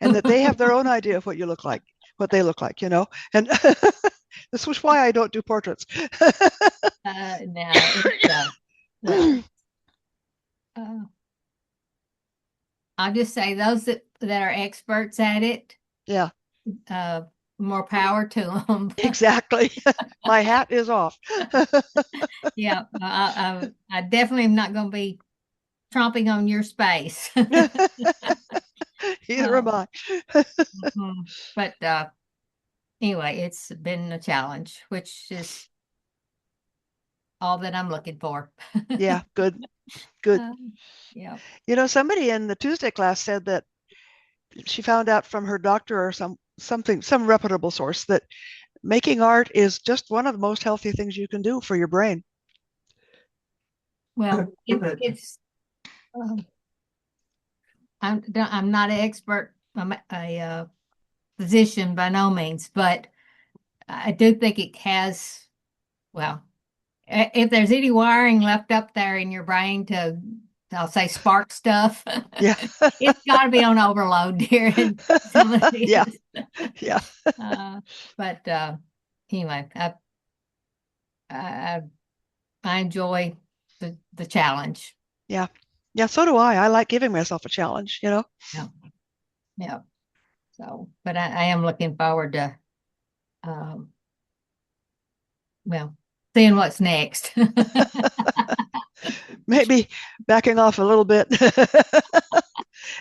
and that they have their own idea of what you look like, what they look like, you know. And this was why I don't do portraits. No, it's, the, uh, I'll just say those that are experts at it, Yeah, more power to them. exactly. My hat is off. Yeah, I definitely am not going to be tromping on your space. Either am I. Mhm. But anyway, it's been a challenge, which is all that I'm looking for. Yeah, good, good. Yeah. You know, somebody in the Tuesday class said that she found out from her doctor or some reputable source that making art is just one of the most healthy things you can do for your brain. Well, Good. it's um, I'm not an expert. I'm a physician by no means, but I do think it has. Well, if there's any wiring left up there in your brain to, I'll say, spark stuff, Yeah. it's got to be on overload during some of these. Yeah. Yeah. But anyway, I I enjoy the challenge. Yeah. Yeah. So do I. I like giving myself a challenge, you know? Yeah. Yeah. So, but I am looking forward to, um, well, seeing what's next. Maybe backing off a little bit.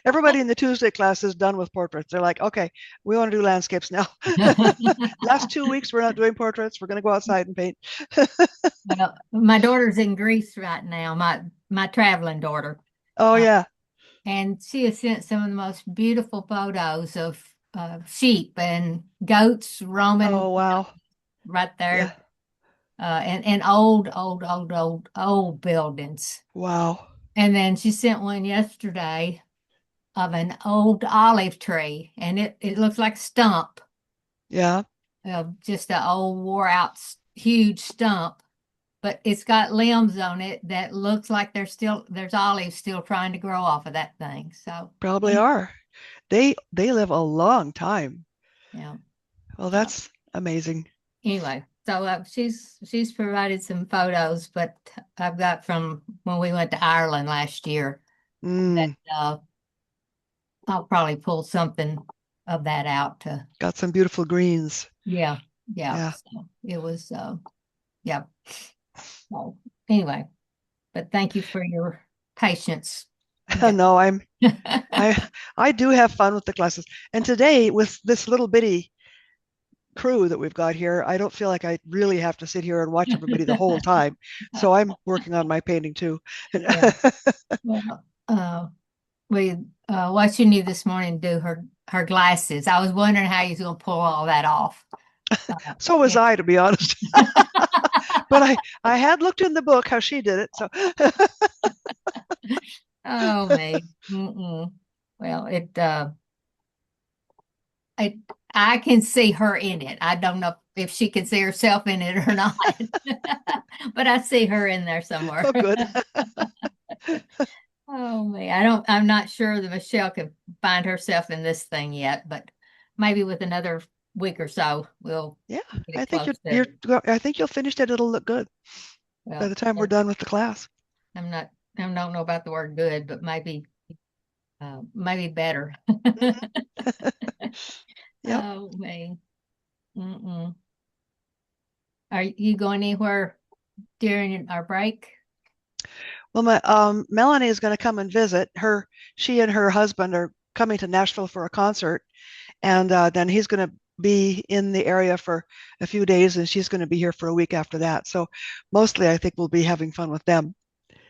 Everybody in the Tuesday class is done with portraits. They're like, okay, we want to do landscapes now. Last 2 weeks, we're not doing portraits. We're going to go outside and paint. Well, my daughter's in Greece right now, my traveling daughter, Oh, yeah. and she has sent some of the most beautiful photos of sheep and goats roaming Oh, wow. right Yeah. there, and old buildings. Wow. And then she sent one yesterday of an old olive tree, and it looks like a stump, Yeah. just an old wore out huge stump, but it's got limbs on it that looks like there's olives still trying to grow off of that thing. So Probably are. They live a long time. yeah. Well, that's amazing. Anyway, so she's provided some photos, but I've got from when we went to Ireland last year that Mm, I'll probably pull something of that out to. got some beautiful greens. Yeah. Yeah. So it was, yeah. So anyway, but thank you for your patience. No, I do have fun with the classes. And today with this little bitty crew that we've got here, I don't feel like I really have to sit here and watch everybody the whole time. So I'm working on my painting too. Yeah. Well, we watching you this morning do her glasses. I was wondering how you was gonna pull all that off. So was I, to be honest. But I had looked in the book how she did it. So Oh me. Mm-mm. Well, I can see her in it. I don't know if she can see herself in it or not, but I see her in there somewhere. oh, good. Oh me, I'm not sure that Michelle can find herself in this thing yet, but maybe with another week or so, we'll Yeah, get I it think close I think you'll finish it. It'll look good by well, the time we're done with the class. I don't know about the word good, but maybe better. Yep. Oh me. Mm-mm. Are you going anywhere during our break? Well, Melanie is going to come and visit her. She and her husband are coming to Nashville for a concert, and then he's going to be in the area for a few days, and she's going to be here for a week after that. So mostly, I think we'll be having fun with them.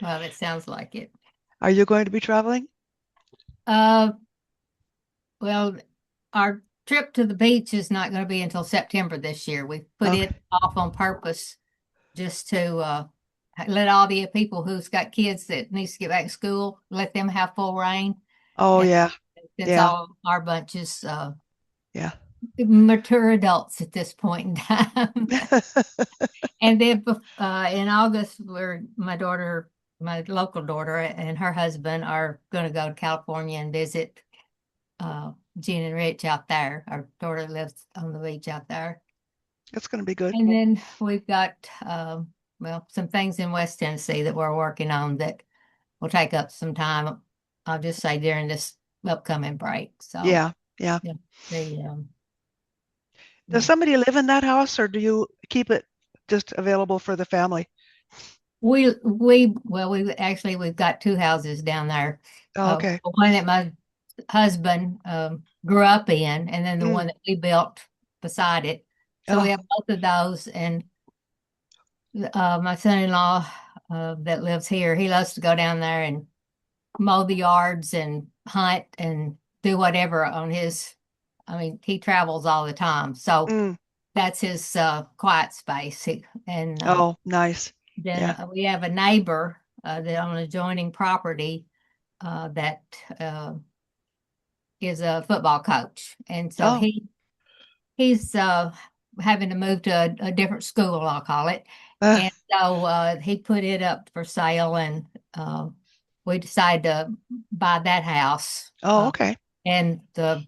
Well, it sounds like it. Are you going to be traveling? Well, our trip to the beach is not going to be until September this year. We put Okay. it off on purpose just to let all the people who's got kids that needs to get back to school, let them have full reign. Oh, And yeah. Since Yeah. all our bunches Yeah. mature adults at this point in time. And then in August, my daughter my local daughter and her husband are going to go to California and visit Jen and Rich out there. Our daughter lives on the beach out there. It's going to be good. And then we've got, well, some things in West Tennessee that we're working on that will take up some time. I'll just say during this upcoming break. So Yeah. they, Does somebody live in that house, or do you keep it just available for the family? we've got two houses down there. Oh, okay. The one that my husband grew up in, and then the Mm. one that we built beside it. So we Oh. have both of those. And my son-in-law that lives here, he loves to go down there and mow the yards and hunt and do whatever on his. I mean, he travels all the time, so Mm. that's his quiet space. And Oh, nice. then Yeah. we have a neighbor that on adjoining property that is a football coach, and so Oh. he's having to move to a different school, I'll call it, Uh, and so he put it up for sale, and we decided to buy that house. oh, okay. And the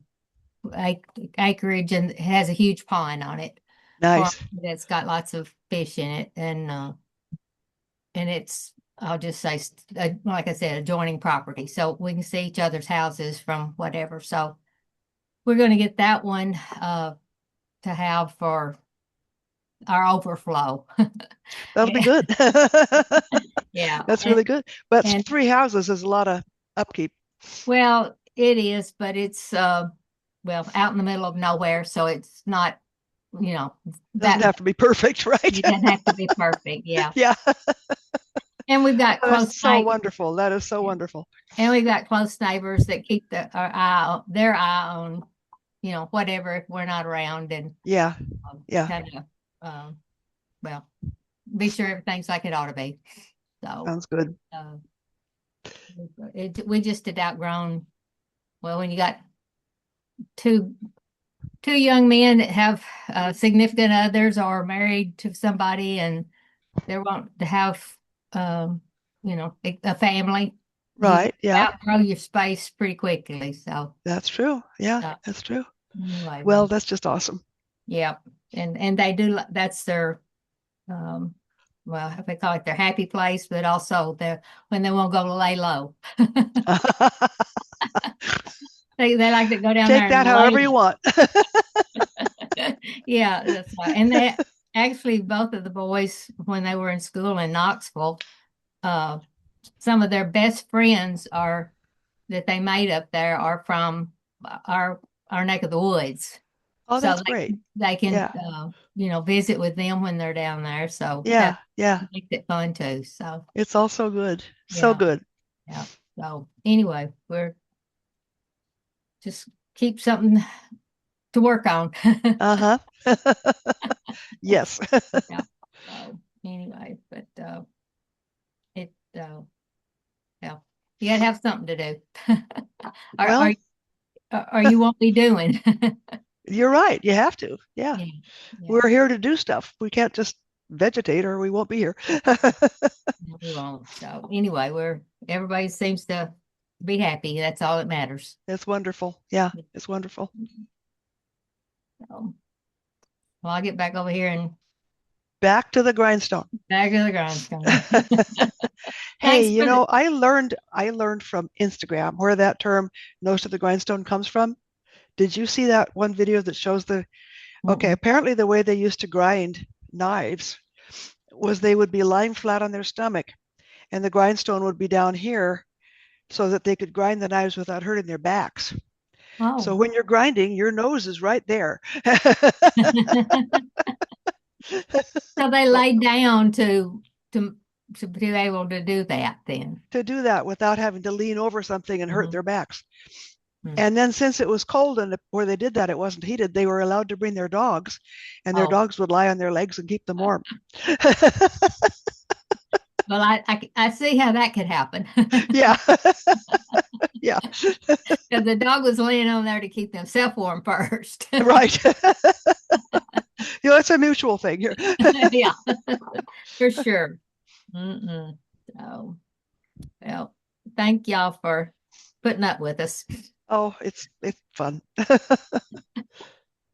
acreage, and it has a huge pond on it. Nice. That's got lots of fish in it, and it's, I'll just say, like I said, adjoining property, so we can see each other's houses from whatever. So we're going to get that one to have for our overflow. That'll be good. Yeah, That's really good. But and- 3 houses is a lot of upkeep. well, it is, but it's well, out in the middle of nowhere, so it's not, Doesn't that have to be perfect, right? it doesn't have to be perfect. Yeah. Yeah. And we've got Oh, close that's so neighbors, wonderful. That is so wonderful. and we've got close neighbors that keep their eye on, whatever if we're not around, and Yeah. Yeah. kind of, well, be sure everything's like it ought to be. So Sounds good. we just had outgrown. Well, when you got two young men that have significant others or married to somebody, and they want to have, a family. Right. You Yeah. outgrow your space pretty quickly. So That's true. Yeah. Yeah. That's true. anyway, Well, that's just awesome. yeah, and they do. That's their, well, if they call it their happy place, but also when they won't go to lay low. They like to go down there Take that and however lay you want. Yeah, that's right. And they actually, both of the boys, when they were in school in Knoxville, some of their best friends that they made up there are from our neck of the woods. Oh, So that's great. They can, Yeah. visit with them when they're down there. So Yeah. Yeah. that makes it fun too. So, It's all so good. So Yeah. good. so anyway, we're just keep something to work on. Uh-huh. Yes. So anyway, but yeah, you gotta have something to do. Well- Or you won't be doing. You're right. You have to. Yeah. Yeah. We're here to do stuff. We can't just vegetate or we won't be here. No, we won't. So anyway, everybody seems to be happy. That's all that matters. It's wonderful. Yeah. It's wonderful. So, well, I'll get back over here and Back to the grindstone. back to the grindstone. Hey, Thanks for I learned from Instagram where that term nose to the grindstone comes from. Did you see that one video that shows okay, apparently the way they used to grind knives was they would be lying flat on their stomach and the grindstone would be down here so that they could grind the knives without hurting their backs. Oh. So when you're grinding, your nose is right there. So they laid down to be able to do that then. To do that without having to lean over something and hurt Mhm. their backs. Mhm. And then since it was cold and where they did that, it wasn't heated, they were allowed to bring their dogs and their Oh. dogs would lie on their legs and keep them warm. Well, I see how that could happen. Yeah. Yeah. Because the dog was laying on there to keep himself warm first. Right. It's a mutual thing here. Yeah, for sure. So Well, thank y'all for putting up with us. Oh, it's fun.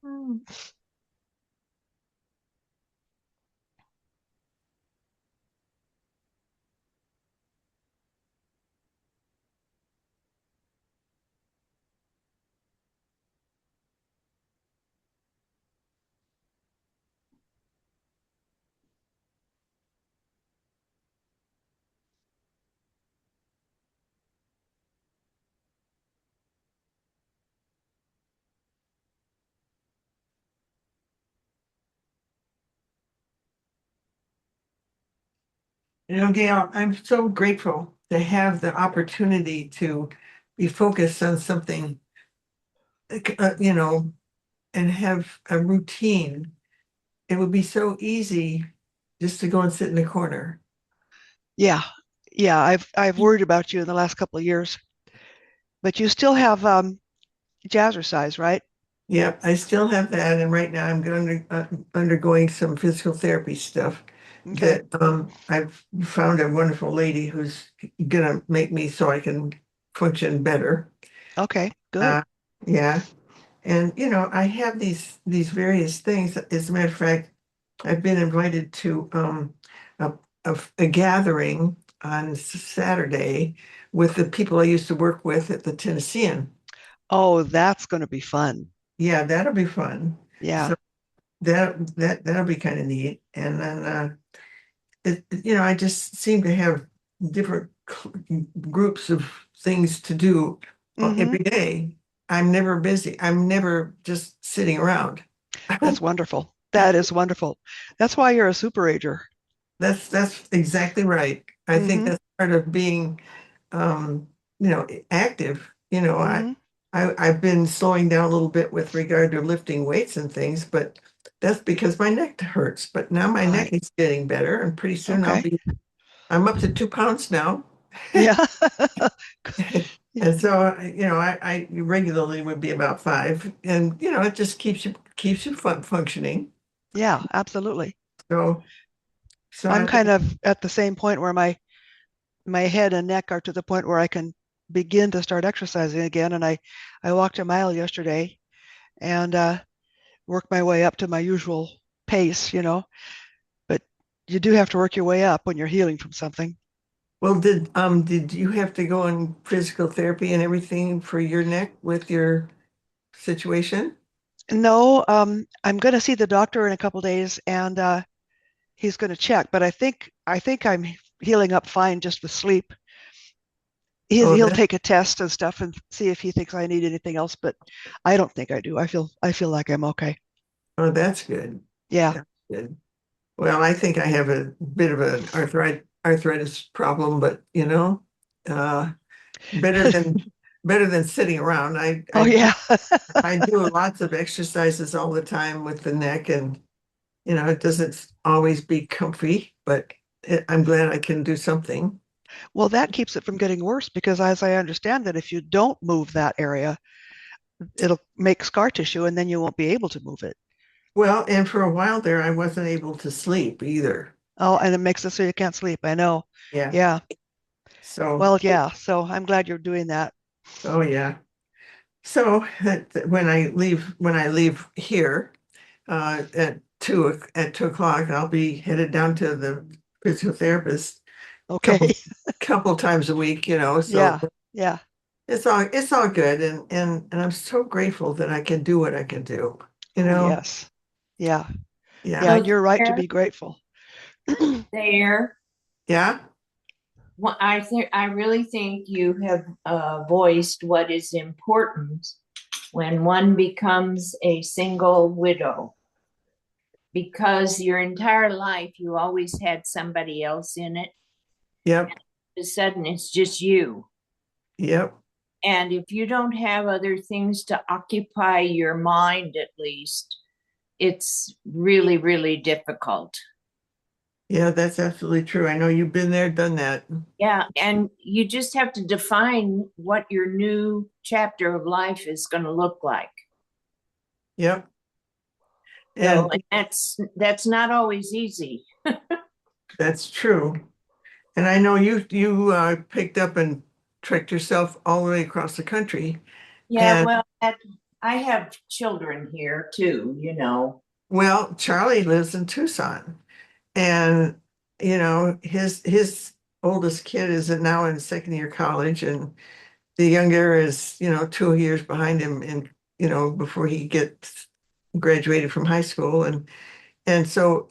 Mm. You know, Gail, I'm so grateful to have the opportunity to be focused on something, you know, and have a routine. It would be so easy just to go and sit in the corner. Yeah. Yeah, I've worried about you in the last couple of years, but you still have jazzercise, right? Yep, I still have that, and right now I'm going to undergoing some physical therapy stuff Okay. that I've found a wonderful lady who's gonna make me so I can function better. Okay, good. Uh, yeah, and you know, I have these various things. As a matter of fact, I've been invited to a, a gathering on Saturday with the people I used to work with at the Tennessean. Oh, that's going to be fun. Yeah, that'll be fun. Yeah. So that'll be kind of neat. And then you know, I just seem to have different groups of things to do Hmm. every day. I'm never busy. I'm never just sitting around. That's wonderful. That is wonderful. That's why you're a super ager. That's exactly right. I think Hmm. that's part of being you know, active. You know, Hmm. I've been slowing down a little bit with regard to lifting weights and things, but that's because my neck hurts. But now my neck Right. is getting better, and pretty soon Okay. I'm up to 2 pounds now. Yeah. And so, you know, I regularly would be about 5, and you know, it just keeps you functioning. Yeah, absolutely. So, so I'm I, kind of at the same point where my head and neck are to the point where I can begin to start exercising again. And I walked a mile yesterday and worked my way up to my usual pace, you know. But you do have to work your way up when you're healing from something. well, did you have to go in physical therapy and everything for your neck with your situation? No, I'm going to see the doctor in a couple days, and he's going to check. But I think I'm healing up fine just with sleep. Oh, He'll that take a test and stuff and see if he thinks I need anything else, but I don't think I do. I feel like I'm okay. oh, that's good. Yeah. That's good. Well, I think I have a bit of an arthritis problem, but you know, uh, better than better than sitting around. Oh yeah. I do lots of exercises all the time with the neck, and you know, it doesn't always be comfy, but I'm glad I can do something. Well, that keeps it from getting worse because as I understand that if you don't move that area, it'll make scar tissue and then you won't be able to move it. Well, and for a while there, I wasn't able to sleep either. Oh, and it makes it so you can't sleep. I know. Yeah. Yeah. So, Well, yeah. So I'm glad you're doing that. oh yeah. So when I leave here at 2 o'clock, I'll be headed down to the physical therapist Okay. couple couple times a week, you know. So Yeah. Yeah. it's all good, and I'm so grateful that I can do what I can do, you Oh, know. yes. Yeah. Yeah. Yeah. And So you're right to there, be grateful. there, Yeah. I think I really think you have voiced what is important when one becomes a single widow, because your entire life you always had somebody else in it. Yep. All of a sudden, it's just you. Yep. And if you don't have other things to occupy your mind, at least, it's really, really difficult. Yeah, that's absolutely true. I know you've been there, done that. Yeah. And you just have to define what your new chapter of life is going to look like. Yep. So And that's not always easy. that's true. And I know you picked up and trekked yourself all the way across the country. Yeah, And well, I have children here too, you know. well, Charlie lives in Tucson, and his oldest kid is now in second year college, and the younger is 2 years behind him, and before he gets graduated from high school, and so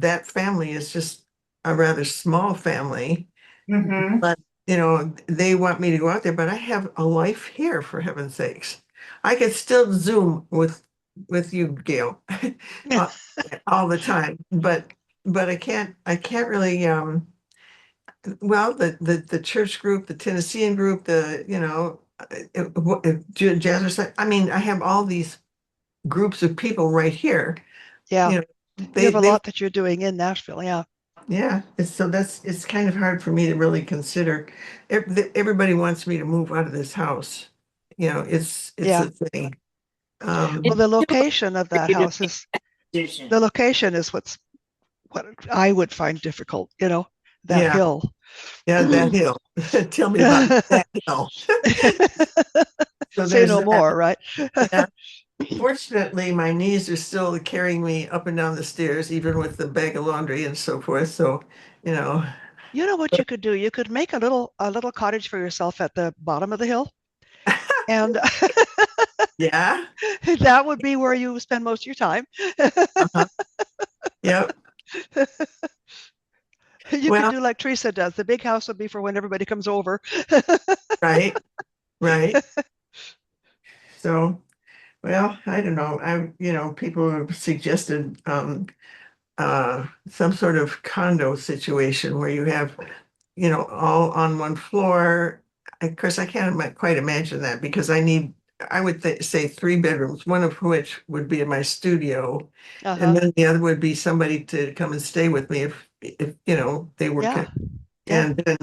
that family is just a rather small family. Mm-hmm. But, they want me to go out there, but I have a life here, for heaven's sakes. I could still Zoom with you, Gail, uh, all the time, but I can't really well, the church group, the Tennessean group, Jazzercise. I mean, I have all these groups of people right here. Yeah. You know, You they have a they lot that you're doing in Nashville. Yeah. Yeah, it's kind of hard for me to really consider. Everybody wants me to move out of this house. It's Yeah. a thing. Well, It's the too hard location of for that you to house make is a decision. the location is what I would find difficult, that Yeah, hill. yeah, that hill. Tell me about that hill. So Say there's no that. more, right? Yeah. Fortunately, my knees are still carrying me up and down the stairs, even with the bag of laundry and so forth. So, you know, You know what you could do? You could make a little cottage for yourself at the bottom of the hill, and yeah, that would be where you spend most of your time. uh-huh. Yep. You could Well, do like Teresa does. The big house would be for when everybody comes over. right, right. So, well, I don't know. People have suggested some sort of condo situation where you have, all on one floor. Of course, I can't quite imagine that because I would say 3 bedrooms, one of which would be in my studio, and Uh-huh. then the other would be somebody to come and stay with me if they were, Yeah. Yeah. and then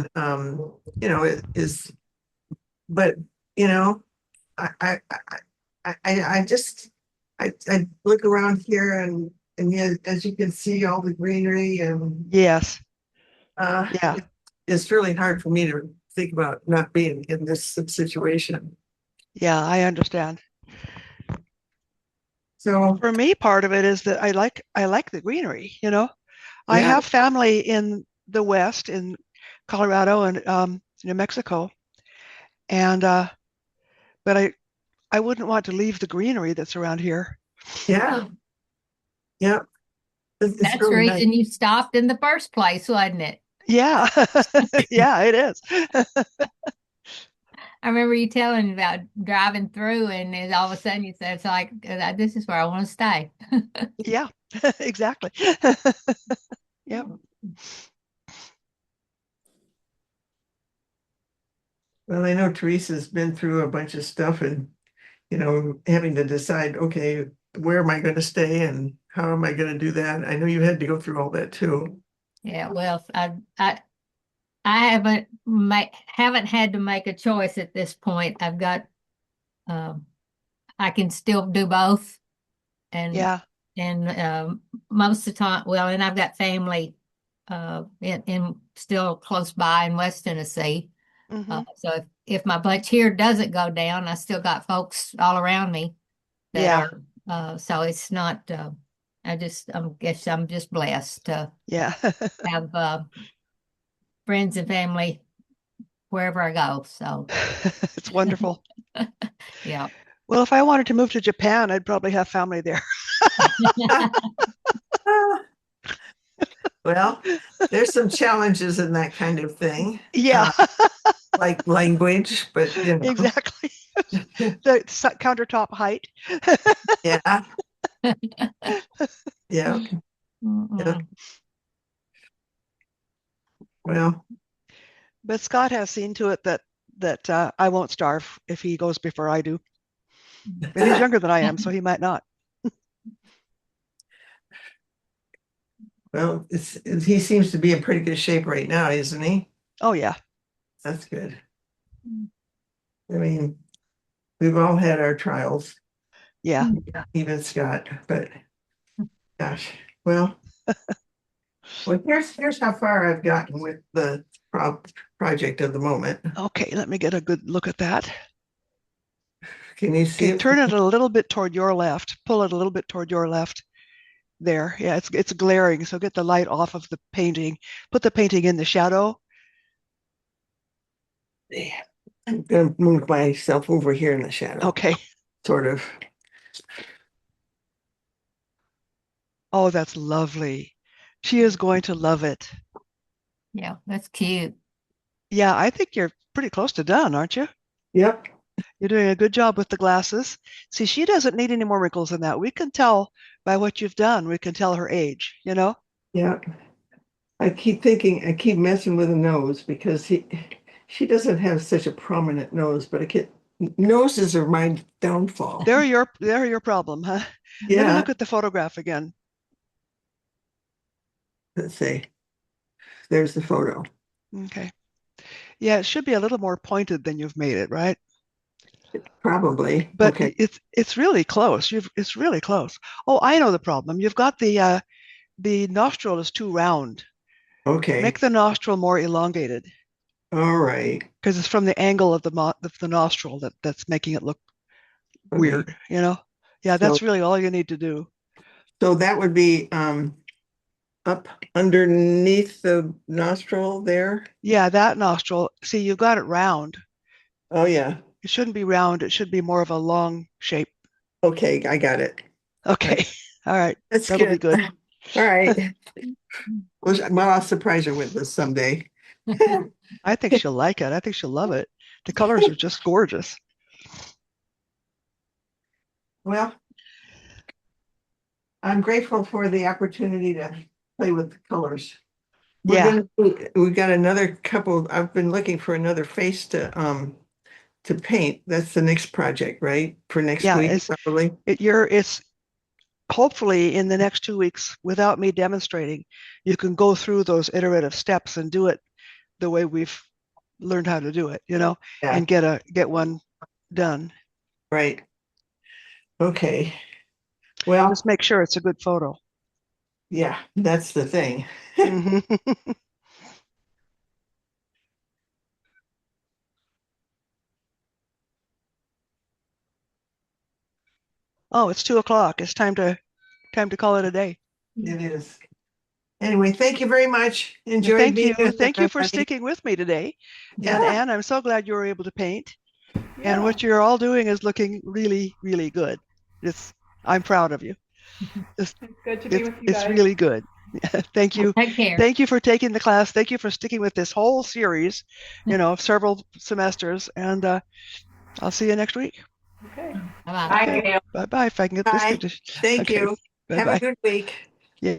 it is, but you know, I just I look around here and yeah, as you can see, all the greenery and Yes. uh, Yeah. it's really hard for me to think about not being in this situation. Yeah, I understand. So For me, part of it is that I like the greenery. I yeah, have family in the West, in Colorado and New Mexico, and but I wouldn't want to leave the greenery that's around here. yeah, yeah. It's That's the really nice. reason you stopped in the first place, wasn't it? Yeah. Yeah, it is. I remember you telling about driving through, and then all of a sudden you said, "It's like this is where I want to stay." Yeah, exactly. Yep. Well, I know Teresa's been through a bunch of stuff and having to decide, okay, where am I going to stay and how am I going to do that? I know you had to go through all that too. Yeah, well, I haven't had to make a choice at this point. I've got um, I can still do both, and Yeah. most of the time, well, and I've got family in still close by in West Tennessee. Hmm. So if my bunch here doesn't go down, I still got folks all around me that Yeah. are. So it's not. I guess I'm just blessed to Yeah. have friends and family wherever I go. So It's wonderful. yeah. Well, if I wanted to move to Japan, I'd probably have family there. Ah, well, there's some challenges in that kind of thing, Yeah, like language, but exactly. The countertop height. yeah, yeah, yeah. Mm-mm. Well, But Scott has seen to it that I won't starve if he goes before I do. But he's younger than I am, so he might not. well, he seems to be in pretty good shape right now, isn't he? Oh yeah. That's good. I mean, we've all had our trials, Yeah. even Scott, but gosh, well, here's how far I've gotten with the project at the moment. Okay, let me get a good look at that. Can you see Okay, it? turn it a little bit toward your left. Pull it a little bit toward your left. There. Yeah, it's glaring. So get the light off of the painting. Put the painting in the shadow. Yeah. I'm gonna move myself over here in the shadow. Okay. Sort of. Oh, that's lovely. She is going to love it. Yeah, that's cute. Yeah, I think you're pretty close to done, aren't you? Yep. You're doing a good job with the glasses. See, she doesn't need any more wrinkles than that. We can tell by what you've done. We can tell her age, you know? Yep. I keep messing with the nose because she doesn't have such a prominent nose, but noses are my downfall. They're your problem, huh? Let me Yeah. look at the photograph again. Let's see. There's the photo. Okay. Yeah, it should be a little more pointed than you've made it, right? Probably. But Okay. it's really close. It's really close. Oh, I know the problem. You've got the nostril is too round. Okay. Make the nostril more elongated All right. because it's from the angle of the nostril that's making it look Okay. weird, you know? Yeah, that's So- really all you need to do. So that would be up underneath the nostril there. Yeah, that nostril. See, you've got it round. Oh yeah. It shouldn't be round. It should be more of a long shape. Okay, I got it. Okay. All right. That's That'll be good. All right. Well, I'll surprise her with this someday. I think she'll like it. I think she'll love it. The colors are just gorgeous. Well, I'm grateful for the opportunity to play with the colors. We got another couple. I've been looking for another face to paint. That's the next project, right? For next Yeah, week, it's- probably. It's hopefully in the next 2 weeks, without me demonstrating, you can go through those iterative steps and do it the way we've learned how to do it, you know, Yeah. and get one done. Right. Okay. Well, Just make sure it's a good photo. yeah, that's the thing. Mhm. Oh, it's 2 o'clock. It's time to call it a day. It is. Anyway, thank you very much. Enjoyed Thank being you. with Thank you for everybody. sticking with me today. And Yeah. Anne, I'm so glad you were able to paint. And Yeah. what you're all doing is looking really, really good. I'm proud of you. It's good to be with you It's guys. really good. Thank you. Take care. Thank you for taking the class. Thank you for sticking with this whole series, of several semesters. And I'll see you next week. Okay. Bye-bye. Bye, Okay. Gail. Bye bye. If I can get Bye. this. Thank Okay. you. Have Bye-bye. a good week. Yeah.